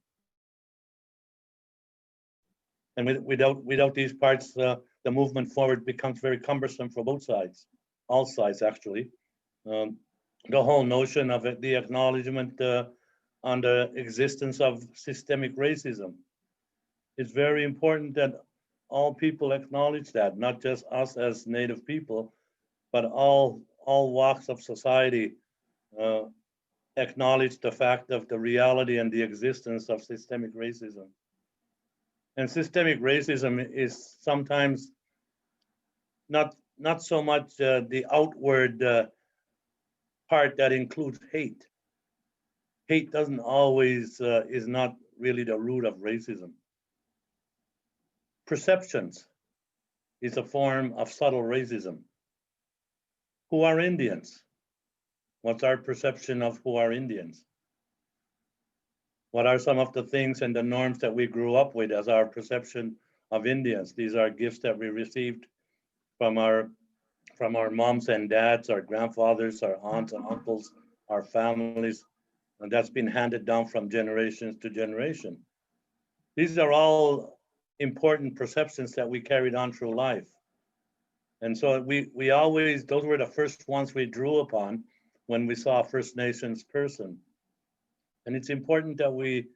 And without these parts, the movement forward becomes very cumbersome for both sides, all sides actually. The whole notion of it, the acknowledgement on the existence of systemic racism. It's very important that all people acknowledge that, not just us as Native people, but all walks of society acknowledge the fact of the reality and the existence of systemic racism. And systemic racism is sometimes not so much the outward part that includes hate. Hate doesn't always, is not really the root of racism. Perceptions is a form of subtle racism. Who are Indians? What's our perception of who are Indians? What are some of the things and the norms that we grew up with as our perception of Indians? These are gifts that we received from our moms and dads, our grandfathers, our aunts and uncles, our families, and that's been handed down from generations to generation. These are all important perceptions that we carried on through life. And so we always, those were the first ones we drew upon when we saw a First Nations person. And it's important that we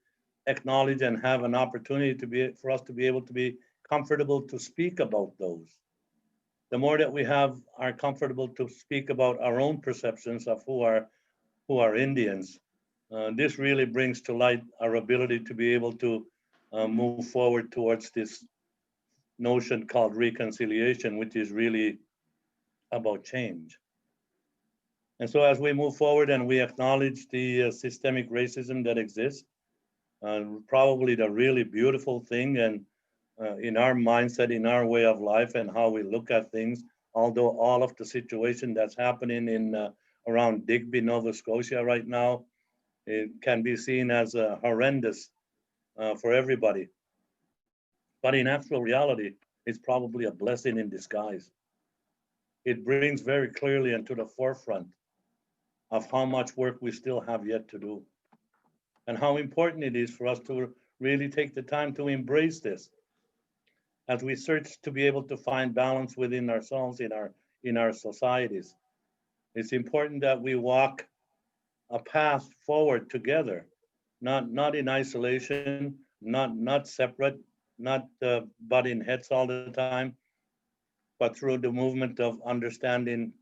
acknowledge and have an opportunity for us to be able to be comfortable to speak about those. The more that we are comfortable to speak about our own perceptions of who are Indians, this really brings to light our ability to be able to move forward towards this notion called reconciliation, which is really about change. And so as we move forward and we acknowledge the systemic racism that exists, probably the really beautiful thing and in our mindset, in our way of life and how we look at things, although all of the situation that's happening in around Digby, Nova Scotia right now, it can be seen as horrendous for everybody. But in actual reality, it's probably a blessing in disguise. It brings very clearly into the forefront of how much work we still have yet to do, and how important it is for us to really take the time to embrace this as we search to be able to find balance within ourselves, in our societies. It's important that we walk a path forward together, not in isolation, not separate, not butting heads all the time, but through the movement of understanding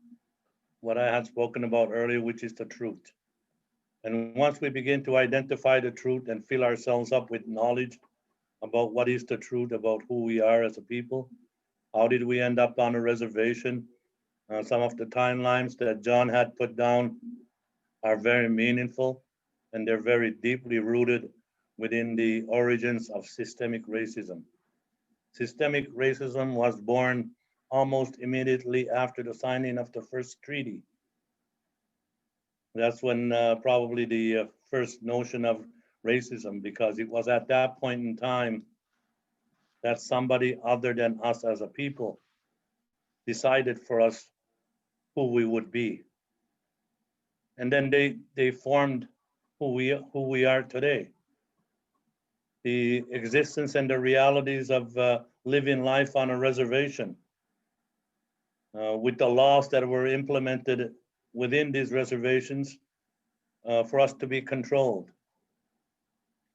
what I had spoken about earlier, which is the truth. And once we begin to identify the truth and fill ourselves up with knowledge about what is the truth about who we are as a people, how did we end up on a reservation? Some of the timelines that John had put down are very meaningful, and they're very deeply rooted within the origins of systemic racism. Systemic racism was born almost immediately after the signing of the first treaty. That's when probably the first notion of racism, because it was at that point in time that somebody other than us as a people decided for us who we would be. And then they formed who we are today. The existence and the realities of living life on a reservation, with the laws that were implemented within these reservations for us to be controlled.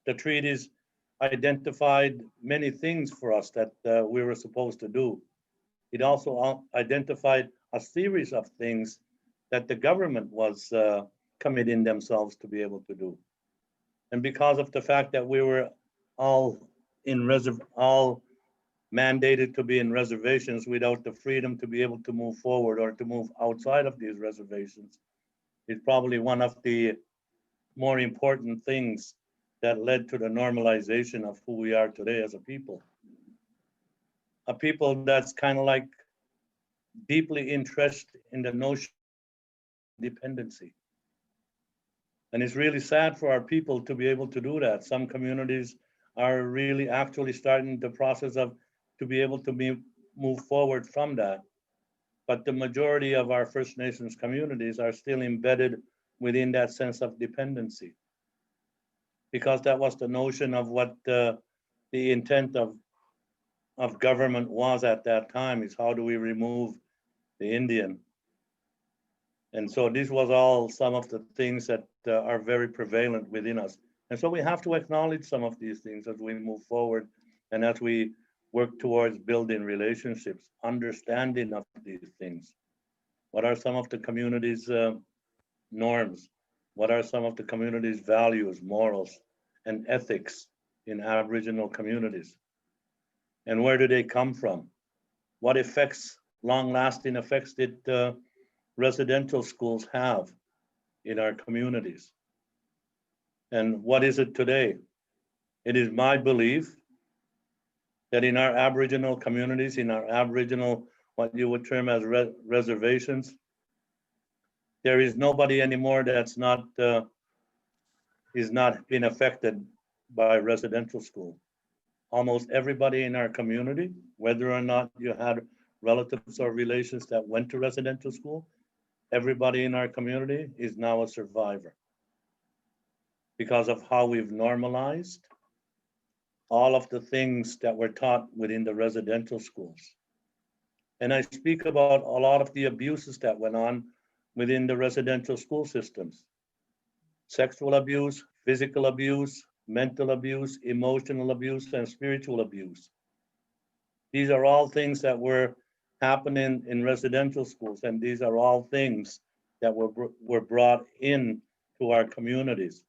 The treaties identified many things for us that we were supposed to do. It also identified a series of things that the government was committing themselves to be able to do. And because of the fact that we were all mandated to be in reservations without the freedom to be able to move forward or to move outside of these reservations, it's probably one of the more important things that led to the normalization of who we are today as a people. A people that's kind of like deeply interested in the notion of dependency. And it's really sad for our people to be able to do that. Some communities are really actually starting the process of to be able to move forward from that. But the majority of our First Nations communities are still embedded within that sense of dependency, because that was the notion of what the intent of government was at that time, is how do we remove the Indian. And so this was all some of the things that are very prevalent within us. And so we have to acknowledge some of these things as we move forward and as we work towards building relationships, understanding of these things. What are some of the community's norms? What are some of the community's values, morals, and ethics in Aboriginal communities? And where do they come from? What effects, long-lasting effects, did residential schools have in our communities? And what is it today? It is my belief that in our Aboriginal communities, in our Aboriginal, what you would term as reservations, there is nobody anymore that's not is not being affected by residential school. Almost everybody in our community, whether or not you had relatives or relations that went to residential school, everybody in our community is now a survivor because of how we've normalized all of the things that were taught within the residential schools. And I speak about a lot of the abuses that went on within the residential school systems. Sexual abuse, physical abuse, mental abuse, emotional abuse, and spiritual abuse. These are all things that were happening in residential schools, and these are all things that were brought in to our communities.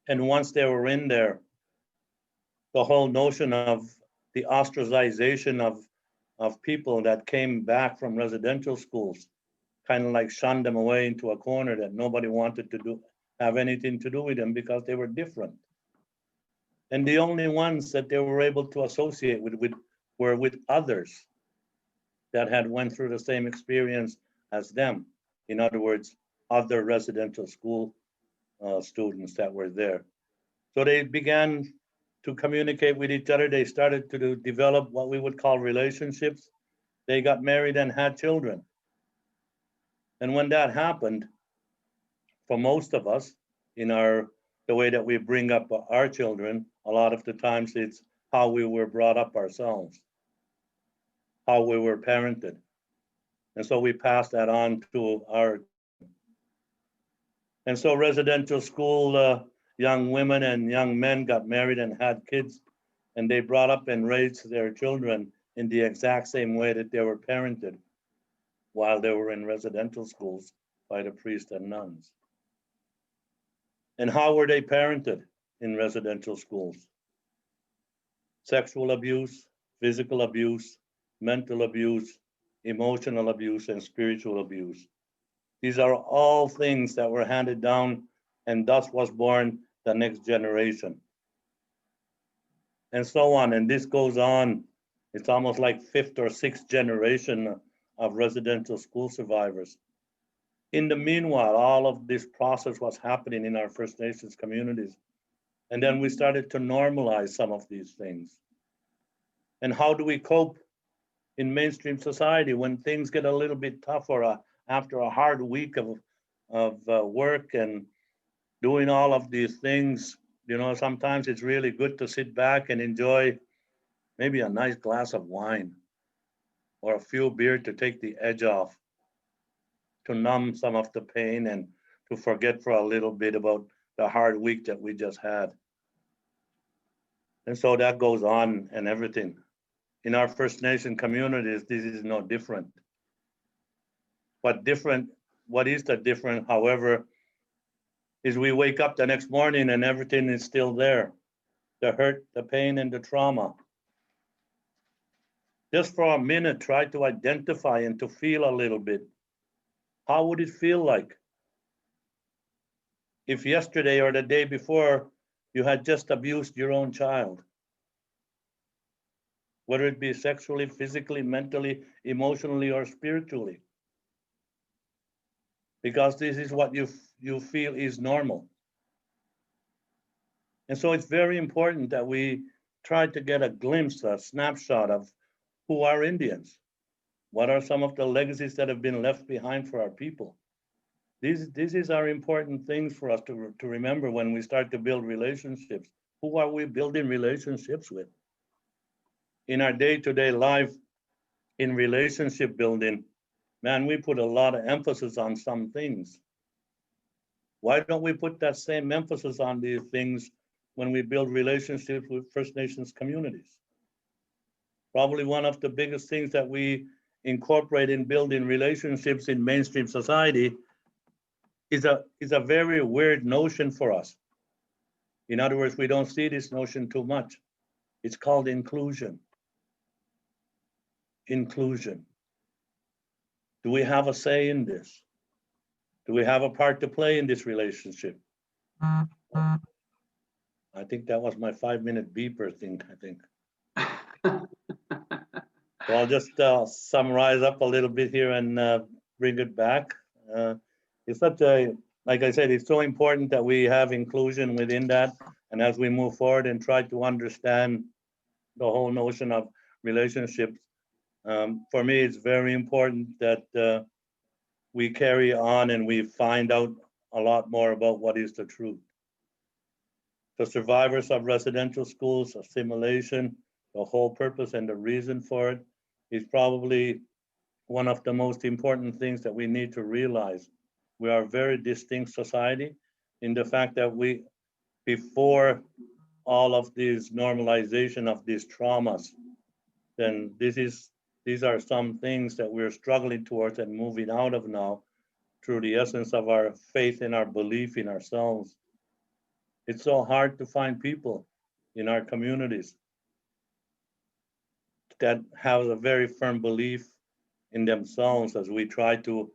And once they were in there, the whole notion of the ostracization of people that came back from residential schools kind of like shunned them away into a corner, that nobody wanted to have anything to do with them because they were different. And the only ones that they were able to associate with were with others that had went through the same experience as them. In other words, other residential school students that were there. So they began to communicate with each other. They started to develop what we would call relationships. They got married and had children. And when that happened, for most of us, in the way that we bring up our children, a lot of the times it's how we were brought up ourselves, how we were parented. And so we pass that on to our. And so residential school young women and young men got married and had kids, and they brought up and raised their children in the exact same way that they were parented while they were in residential schools by the priests and nuns. And how were they parented in residential schools? Sexual abuse, physical abuse, mental abuse, emotional abuse, and spiritual abuse. These are all things that were handed down, and thus was born the next generation. And so on, and this goes on. It's almost like fifth or sixth generation of residential school survivors. In the meanwhile, all of this process was happening in our First Nations communities. And then we started to normalize some of these things. And how do we cope in mainstream society when things get a little bit tougher after a hard week of work and doing all of these things? You know, sometimes it's really good to sit back and enjoy maybe a nice glass of wine or a few beer to take the edge off, to numb some of the pain and to forget for a little bit about the hard week that we just had. And so that goes on and everything. In our First Nation communities, this is no different. What is the different, however, is we wake up the next morning and everything is still there. The hurt, the pain, and the trauma. Just for a minute, try to identify and to feel a little bit. How would it feel like if yesterday or the day before you had just abused your own child? Whether it be sexually, physically, mentally, emotionally, or spiritually. Because this is what you feel is normal. And so it's very important that we try to get a glimpse, a snapshot of who are Indians. What are some of the legacies that have been left behind for our people? These are important things for us to remember when we start to build relationships. Who are we building relationships with? In our day-to-day life, in relationship building, man, we put a lot of emphasis on some things. Why don't we put that same emphasis on these things when we build relationships with First Nations communities? Probably one of the biggest things that we incorporate in building relationships in mainstream society is a very weird notion for us. In other words, we don't see this notion too much. It's called inclusion. Inclusion. Do we have a say in this? Do we have a part to play in this relationship? I think that was my 5-minute beeper thing, I think. So I'll just summarize up a little bit here and bring it back. It's such a, like I said, it's so important that we have inclusion within that. And as we move forward and try to understand the whole notion of relationships, for me, it's very important that we carry on and we find out a lot more about what is the truth. The survivors of residential schools, assimilation, the whole purpose and the reason for it is probably one of the most important things that we need to realize. We are a very distinct society in the fact that we, before all of this normalization of these traumas, then these are some things that we're struggling towards and moving out of now through the essence of our faith and our belief in ourselves. It's so hard to find people in our communities that have a very firm belief in themselves as we try to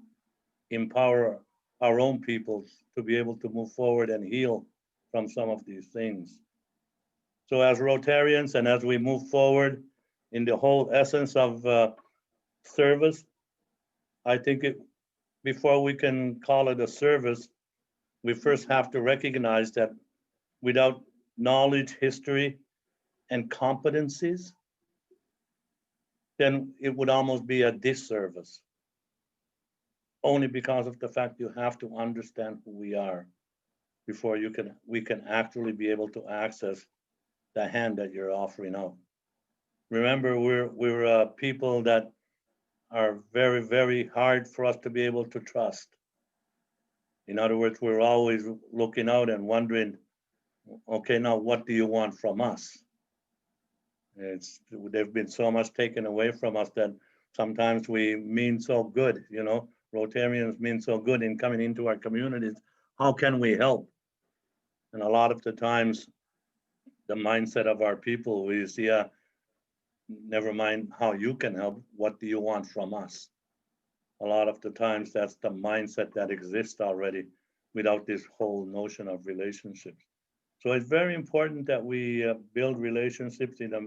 empower our own peoples to be able to move forward and heal from some of these things. So as Rotarians and as we move forward in the whole essence of service, I think before we can call it a service, we first have to recognize that without knowledge, history, and competencies, then it would almost be a disservice. only because of the fact you have to understand who we are before we can actually be able to access the hand that you're offering out. Remember, we're people that are very, very hard for us to be able to trust. In other words, we're always looking out and wondering, okay, now what do you want from us? There've been so much taken away from us that sometimes we mean so good, you know, Rotarians mean so good in coming into our communities. How can we help? And a lot of the times, the mindset of our people, we see, never mind how you can help, what do you want from us? A lot of the times, that's the mindset that exists already without this whole notion of relationships. So it's very important that we build relationships in a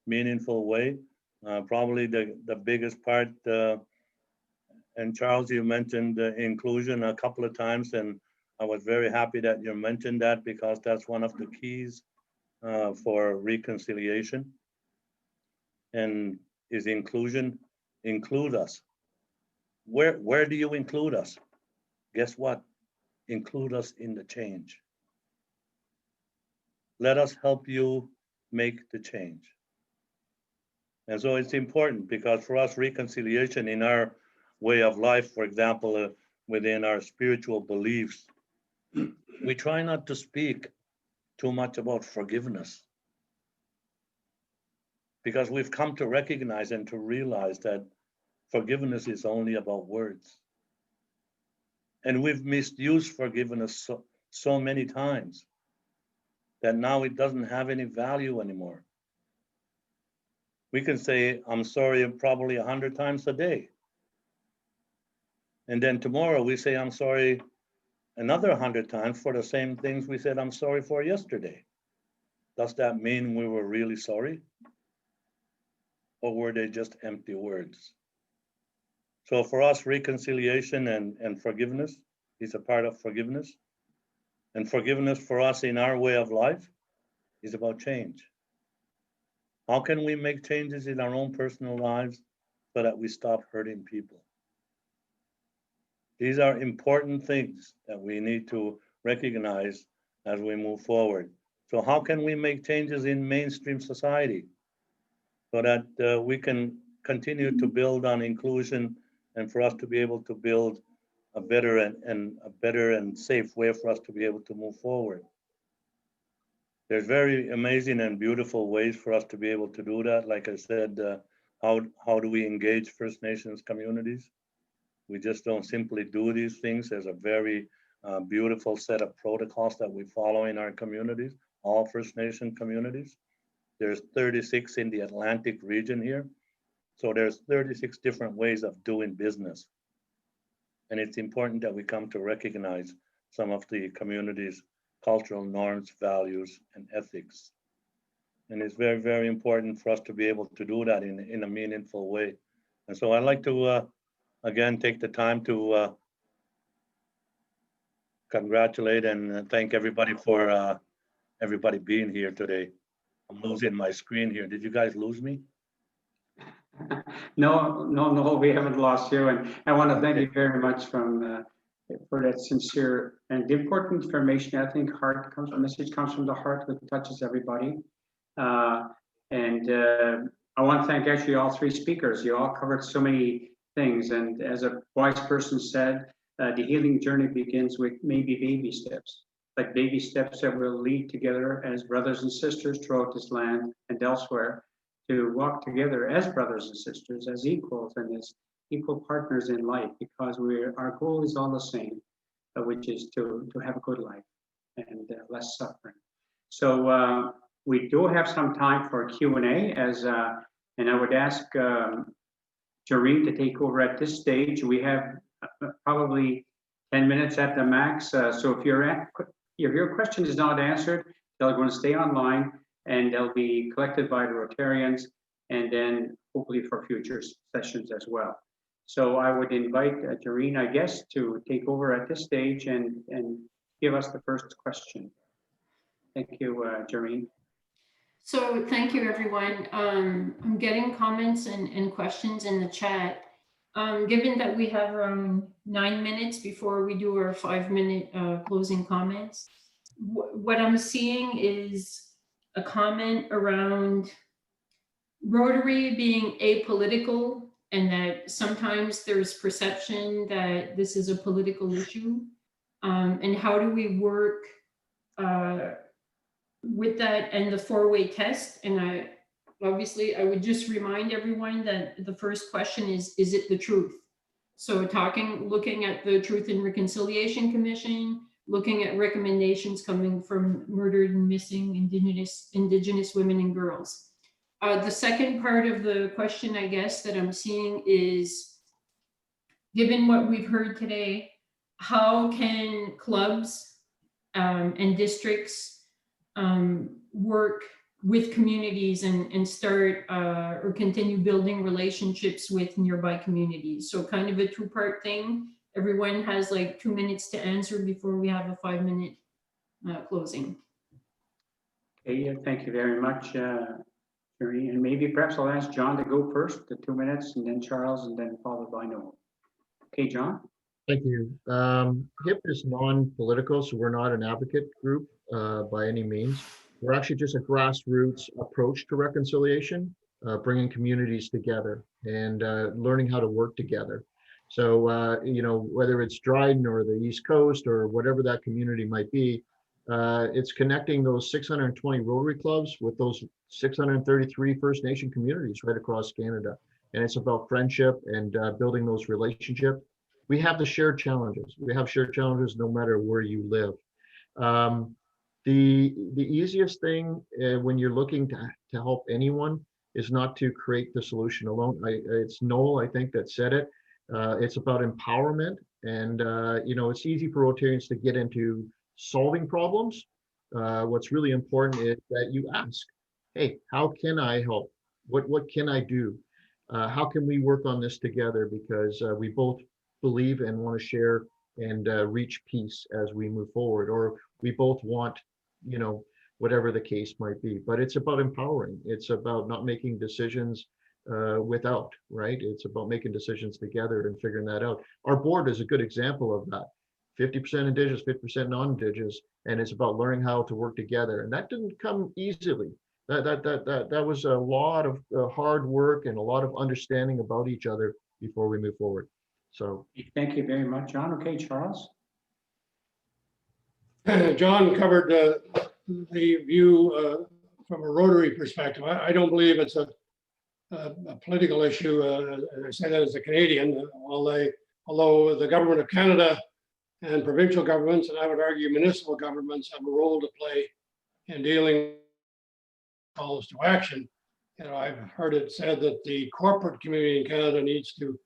meaningful way. Probably the biggest part, and Charles, you mentioned inclusion a couple of times, and I was very happy that you mentioned that because that's one of the keys for reconciliation. And is inclusion, include us. Where do you include us? Guess what? Include us in the change. Let us help you make the change. And so it's important because for us, reconciliation in our way of life, for example, within our spiritual beliefs, we try not to speak too much about forgiveness because we've come to recognize and to realize that forgiveness is only about words. And we've misused forgiveness so many times that now it doesn't have any value anymore. We can say, I'm sorry, probably 100 times a day. And then tomorrow we say, I'm sorry another 100 times for the same things we said I'm sorry for yesterday. Does that mean we were really sorry? Or were they just empty words? So for us, reconciliation and forgiveness is a part of forgiveness. And forgiveness for us in our way of life is about change. How can we make changes in our own personal lives so that we stop hurting people? These are important things that we need to recognize as we move forward. So how can we make changes in mainstream society so that we can continue to build on inclusion and for us to be able to build a better and safe way for us to be able to move forward? There's very amazing and beautiful ways for us to be able to do that. Like I said, how do we engage First Nations communities? We just don't simply do these things. There's a very beautiful set of protocols that we follow in our communities, all First Nation communities. There's 36 in the Atlantic region here. So there's 36 different ways of doing business. And it's important that we come to recognize some of the communities' cultural norms, values, and ethics. And it's very, very important for us to be able to do that in a meaningful way. And so I'd like to, again, take the time to congratulate and thank everybody for everybody being here today. I'm losing my screen here. Did you guys lose me? No, we haven't lost you. And I want to thank you very much for that sincere and important information. I think message comes from the heart that touches everybody. I want to thank actually all three speakers. You all covered so many things. And as a wise person said, the healing journey begins with maybe baby steps, like baby steps that will lead together as brothers and sisters throughout this land and elsewhere, to walk together as brothers and sisters, as equals and as equal partners in life, because our goal is all the same, which is to have a good life and less suffering. So we do have some time for Q&A, and I would ask Jareen to take over at this stage. We have probably 10 minutes at the max. So if your question is not answered, they're going to stay online and they'll be collected by the Rotarians and then hopefully for future sessions as well. So I would invite Jareen, I guess, to take over at this stage and give us the first question. Thank you, Jareen. So thank you, everyone. I'm getting comments and questions in the chat. Given that we have 9 minutes before we do our 5-minute closing comments, what I'm seeing is a comment around Rotary being apolitical, and that sometimes there's perception that this is a political issue. And how do we work with that and the 4-way test? And obviously I would just remind everyone that the first question is it the truth? So looking at the Truth and Reconciliation Commission, looking at recommendations coming from murdered and missing Indigenous women and girls. The second part of the question, I guess, that I'm seeing is, given what we've heard today, how can clubs and districts work with communities and start or continue building relationships with nearby communities? So kind of a 2-part thing. Everyone has like 2 minutes to answer before we have a 5-minute closing. Okay, thank you very much, Marie. And maybe perhaps I'll ask John to go first, the 2 minutes, and then Charles, and then followed by Noel. Okay, John? Thank you. HIP is non-political, so we're not an advocate group by any means. We're actually just a grassroots approach to reconciliation, bringing communities together and learning how to work together. So, you know, whether it's Dryden or the East Coast or whatever that community might be, it's connecting those 620 Rotary clubs with those 633 First Nation communities right across Canada. And it's about friendship and building those relationships. We have the shared challenges. We have shared challenges no matter where you live. The easiest thing when you're looking to help anyone is not to create the solution alone. It's Noel, I think, that said it. It's about empowerment. And, you know, it's easy for Rotarians to get into solving problems. What's really important is that you ask, hey, how can I help? What can I do? How can we work on this together? Because we both believe and want to share and reach peace as we move forward, or we both want, you know, whatever the case might be. But it's about empowering. It's about not making decisions without, right? It's about making decisions together and figuring that out. Our board is a good example of that. 50% Indigenous, 50% non-Indigenous, and it's about learning how to work together. And that didn't come easily. That was a lot of hard work and a lot of understanding about each other before we move forward. So thank you very much, John. Okay, Charles. John covered the view from a Rotary perspective. I don't believe it's a political issue. I say that as a Canadian, although the government of Canada and provincial governments, and I would argue municipal governments, have a role to play in dealing calls to action. You know, I've heard it said that the corporate community in Canada needs to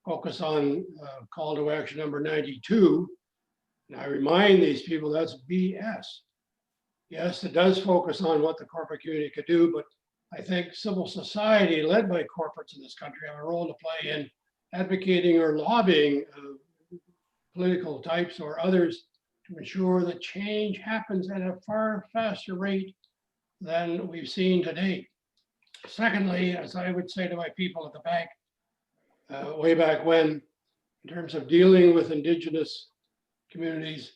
focus on call to action number 92. And I remind these people that's BS. Yes, it does focus on what the corporate community could do, but I think civil society led by corporates in this country have a role to play in advocating or lobbying political types or others to ensure that change happens at a far faster rate than we've seen to date. Secondly, as I would say to my people at the bank, way back when, in terms of dealing with Indigenous communities,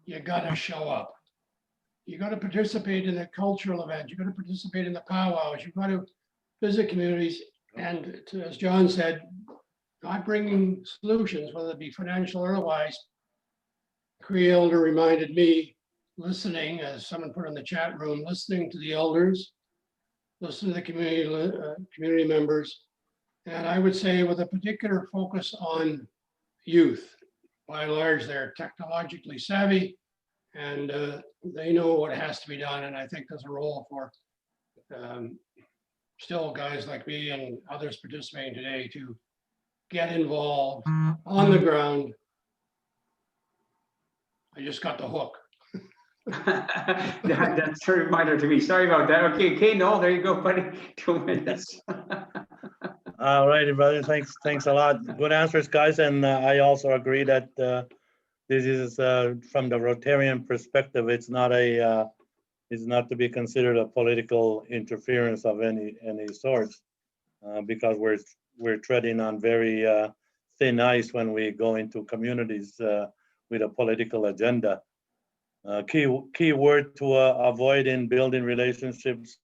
you gotta show up. You gotta participate in the cultural events. You gotta participate in the powwows. You've got to visit communities. And as John said, not bringing solutions, whether it be financial or otherwise. Cree Elder reminded me, listening, as someone put in the chat room, listening to the elders, listening to the community members, and I would say with a particular focus on youth. By and large, they're technologically savvy, and they know what has to be done. And I think there's a role for still guys like me and others participating today to get involved on the ground. I just got the hook. That's a reminder to me. Sorry about that. Okay, no, there you go, buddy. 2 minutes. All righty, brother. Thanks a lot. Good answers, guys. And I also agree that this is from the Rotarian perspective. It's not to be considered a political interference of any sort, because we're treading on very thin ice when we go into communities with a political agenda. Key word to avoid in building relationships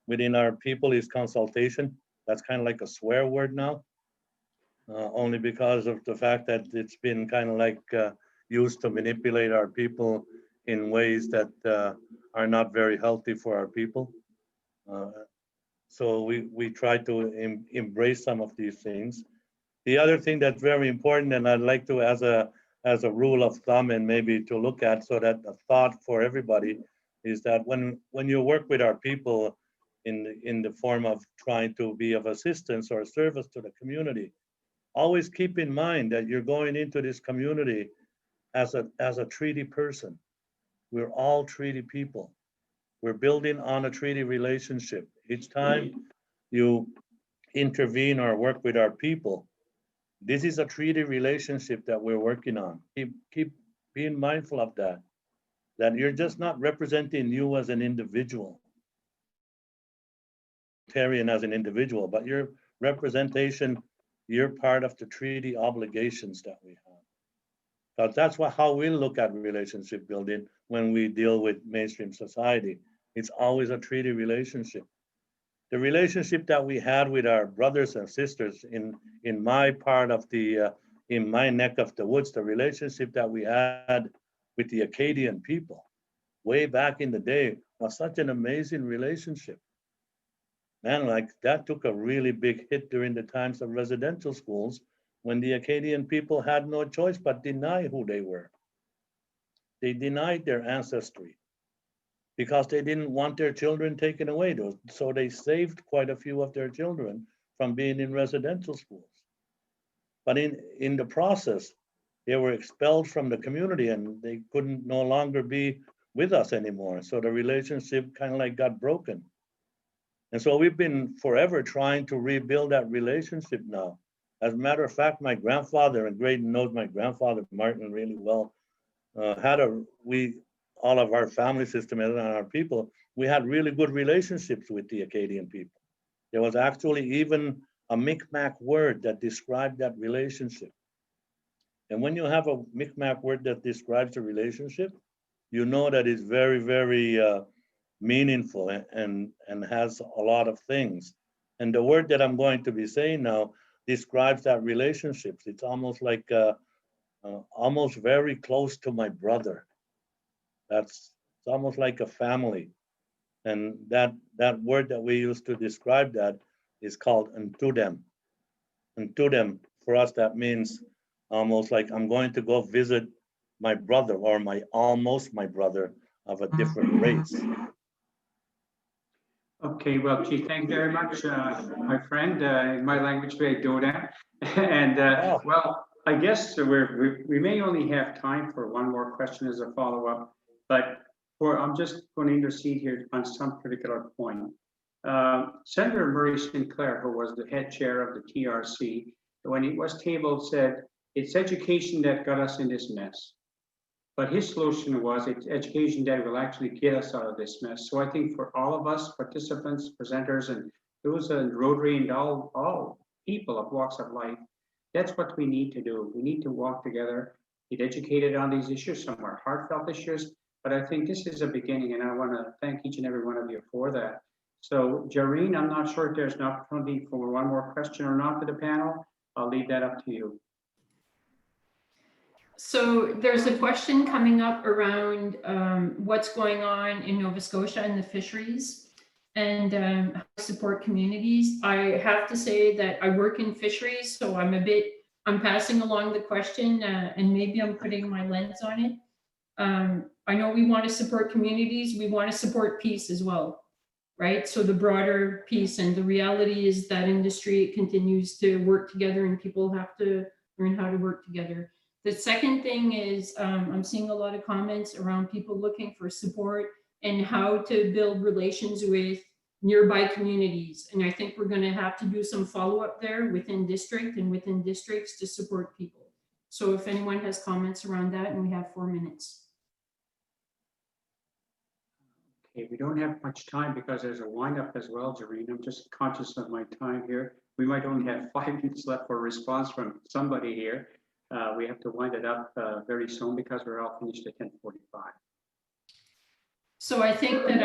within our people is consultation. That's kind of like a swear word now, only because of the fact that it's been kind of like used to manipulate our people in ways that are not very healthy for our people. So we try to embrace some of these things. The other thing that's very important, and I'd like to, as a rule of thumb, and maybe to look at, so that a thought for everybody, is that when you work with our people in the form of trying to be of assistance or service to the community, always keep in mind that you're going into this community as a treaty person. We're all treaty people. We're building on a treaty relationship. Each time you intervene or work with our people, this is a treaty relationship that we're working on. Keep being mindful of that you're just not representing you as an individual, as an individual, but your representation, you're part of the treaty obligations that we have. Because that's how we look at relationship building when we deal with mainstream society. It's always a treaty relationship. The relationship that we had with our brothers and sisters in my part of in my neck of the woods, the relationship that we had with the Acadian people way back in the day was such an amazing relationship. Man, like that took a really big hit during the times of residential schools when the Acadian people had no choice but deny who they were. They denied their ancestry because they didn't want their children taken away. So they saved quite a few of their children from being in residential schools. But in the process, they were expelled from the community and they couldn't no longer be with us anymore. So the relationship kind of like got broken. And so we've been forever trying to rebuild that relationship now. As a matter of fact, my grandfather, and Graydon knows my grandfather, Martin, really well, all of our family system and our people, we had really good relationships with the Acadian people. There was actually even a Mi'kmaq word that described that relationship. And when you have a Mi'kmaq word that describes a relationship, you know that it's very, very meaningful and has a lot of things. And the word that I'm going to be saying now describes that relationships. It's almost like almost very close to my brother. It's almost like a family. And that word that we use to describe that is called "ntudem." "Ntudem" for us, that means almost like I'm going to go visit my brother or almost my brother of a different race. Okay, well, gee, thank you very much, my friend. In my language, we do that. And well, I guess we may only have time for one more question as a follow-up, but I'm just going to intercede here on some particular point. Senator Murray Sinclair, who was the head chair of the TRC, when it was tabled, said, "It's education that got us in this mess." But his solution was it's education that will actually get us out of this mess. So I think for all of us, participants, presenters, and those in Rotary and all people of walks of life, that's what we need to do. We need to walk together, get educated on these issues. Some are heartfelt issues, but I think this is a beginning, and I want to thank each and every one of you for that. So, Jareen, I'm not sure if there's an opportunity for one more question or not to the panel. I'll leave that up to you. So there's a question coming up around what's going on in Nova Scotia and the fisheries and how to support communities. I have to say that I work in fisheries, so I'm passing along the question and maybe I'm putting my lens on it. I know we want to support communities. We want to support peace as well, right? So the broader piece, and the reality is that industry continues to work together and people have to learn how to work together. The second thing is I'm seeing a lot of comments around people looking for support and how to build relations with nearby communities. And I think we're going to have to do some follow-up there within district and within districts to support people. So if anyone has comments around that, and we have 4 minutes. Okay, we don't have much time because there's a windup as well, Jareen. I'm just conscious of my time here. We might only have 5 minutes left for a response from somebody here. We have to wind it up very soon because we're all finished at 10:45. So I think that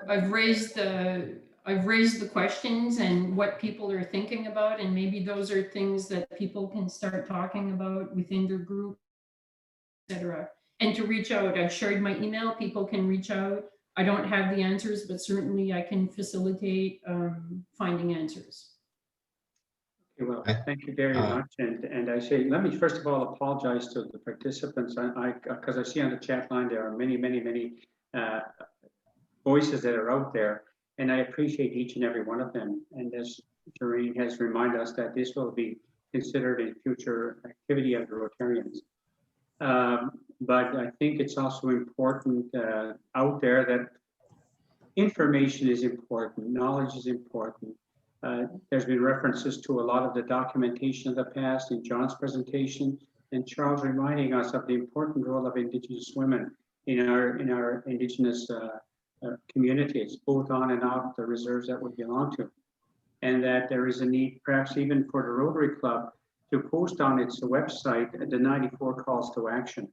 I've raised the questions and what people are thinking about, and maybe those are things that people can start talking about within their group, etc. And to reach out, I've shared my email. People can reach out. I don't have the answers, but certainly I can facilitate finding answers. Okay, well, thank you very much. And I say, let me first of all apologize to the participants. Because I see on the chat line there are many voices that are out there, and I appreciate each and every one of them. And as Jareen has reminded us that this will be considered a future activity of the Rotarians. But I think it's also important out there that information is important, knowledge is important. There's been references to a lot of the documentation of the past in John's presentation, and Charles reminding us of the important role of Indigenous women in our Indigenous communities, both on and off the reserves that we belong to. And that there is a need, perhaps even for the Rotary Club, to post on its website the 94 calls to action.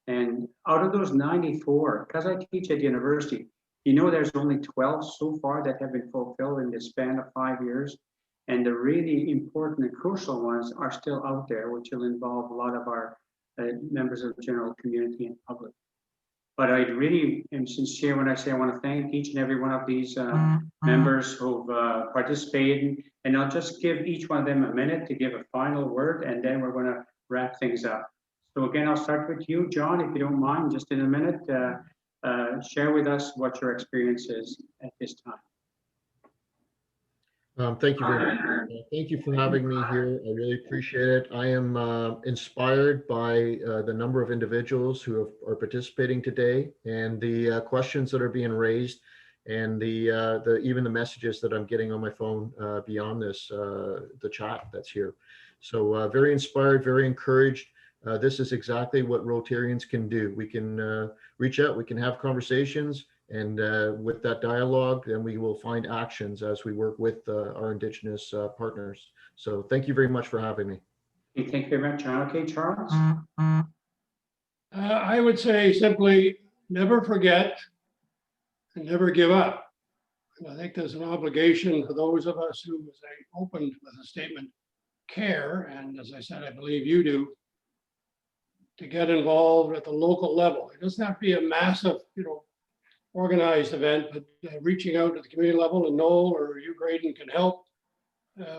And out of those 94, because I teach at university, there's only 12 so far that have been fulfilled in the span of 5 years. And the really important and crucial ones are still out there, which will involve a lot of our members of the general community and public. But I really am sincere when I say I want to thank each and every one of these members who've participated. And I'll just give each one of them a minute to give a final word, and then we're going to wrap things up. So again, I'll start with you, John, if you don't mind, just in a minute. Share with us what your experience is at this time. Thank you very much. Thank you for having me here. I really appreciate it. I am inspired by the number of individuals who are participating today, and the questions that are being raised, and even the messages that I'm getting on my phone beyond this, the chat that's here. So very inspired, very encouraged. This is exactly what Rotarians can do. We can reach out, we can have conversations, and with that dialogue, then we will find actions as we work with our Indigenous partners. So thank you very much for having me. Okay, thank you very much, John. Okay, Charles? I would say simply, never forget and never give up. And I think there's an obligation for those of us who, as I opened with a statement, care, and as I said, I believe you do, to get involved at the local level. It doesn't have to be a massive, organized event, but reaching out at the community level, and Noel or you, Graydon, can help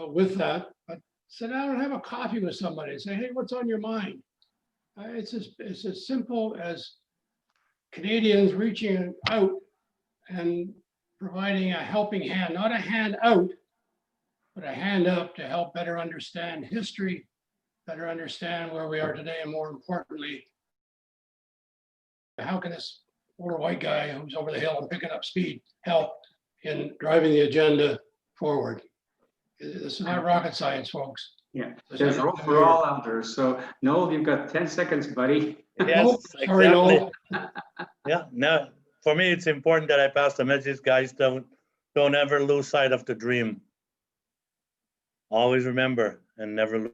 with that. But sit down and have a coffee with somebody and say, hey, what's on your mind? It's as simple as Canadians reaching out and providing a helping hand, not a hand out, but a hand up to help better understand history, better understand where we are today, and more importantly, how can this older white guy who's over the hill and picking up speed help in driving the agenda forward? This is not rocket science, folks. Yeah, there's room for all elders. So Noel, you've got 10 seconds, buddy. Yes, Sorry, exactly. Noel. Yeah, no, for me, it's important that I pass the message, guys. Don't ever lose sight of the dream. Always remember and never lose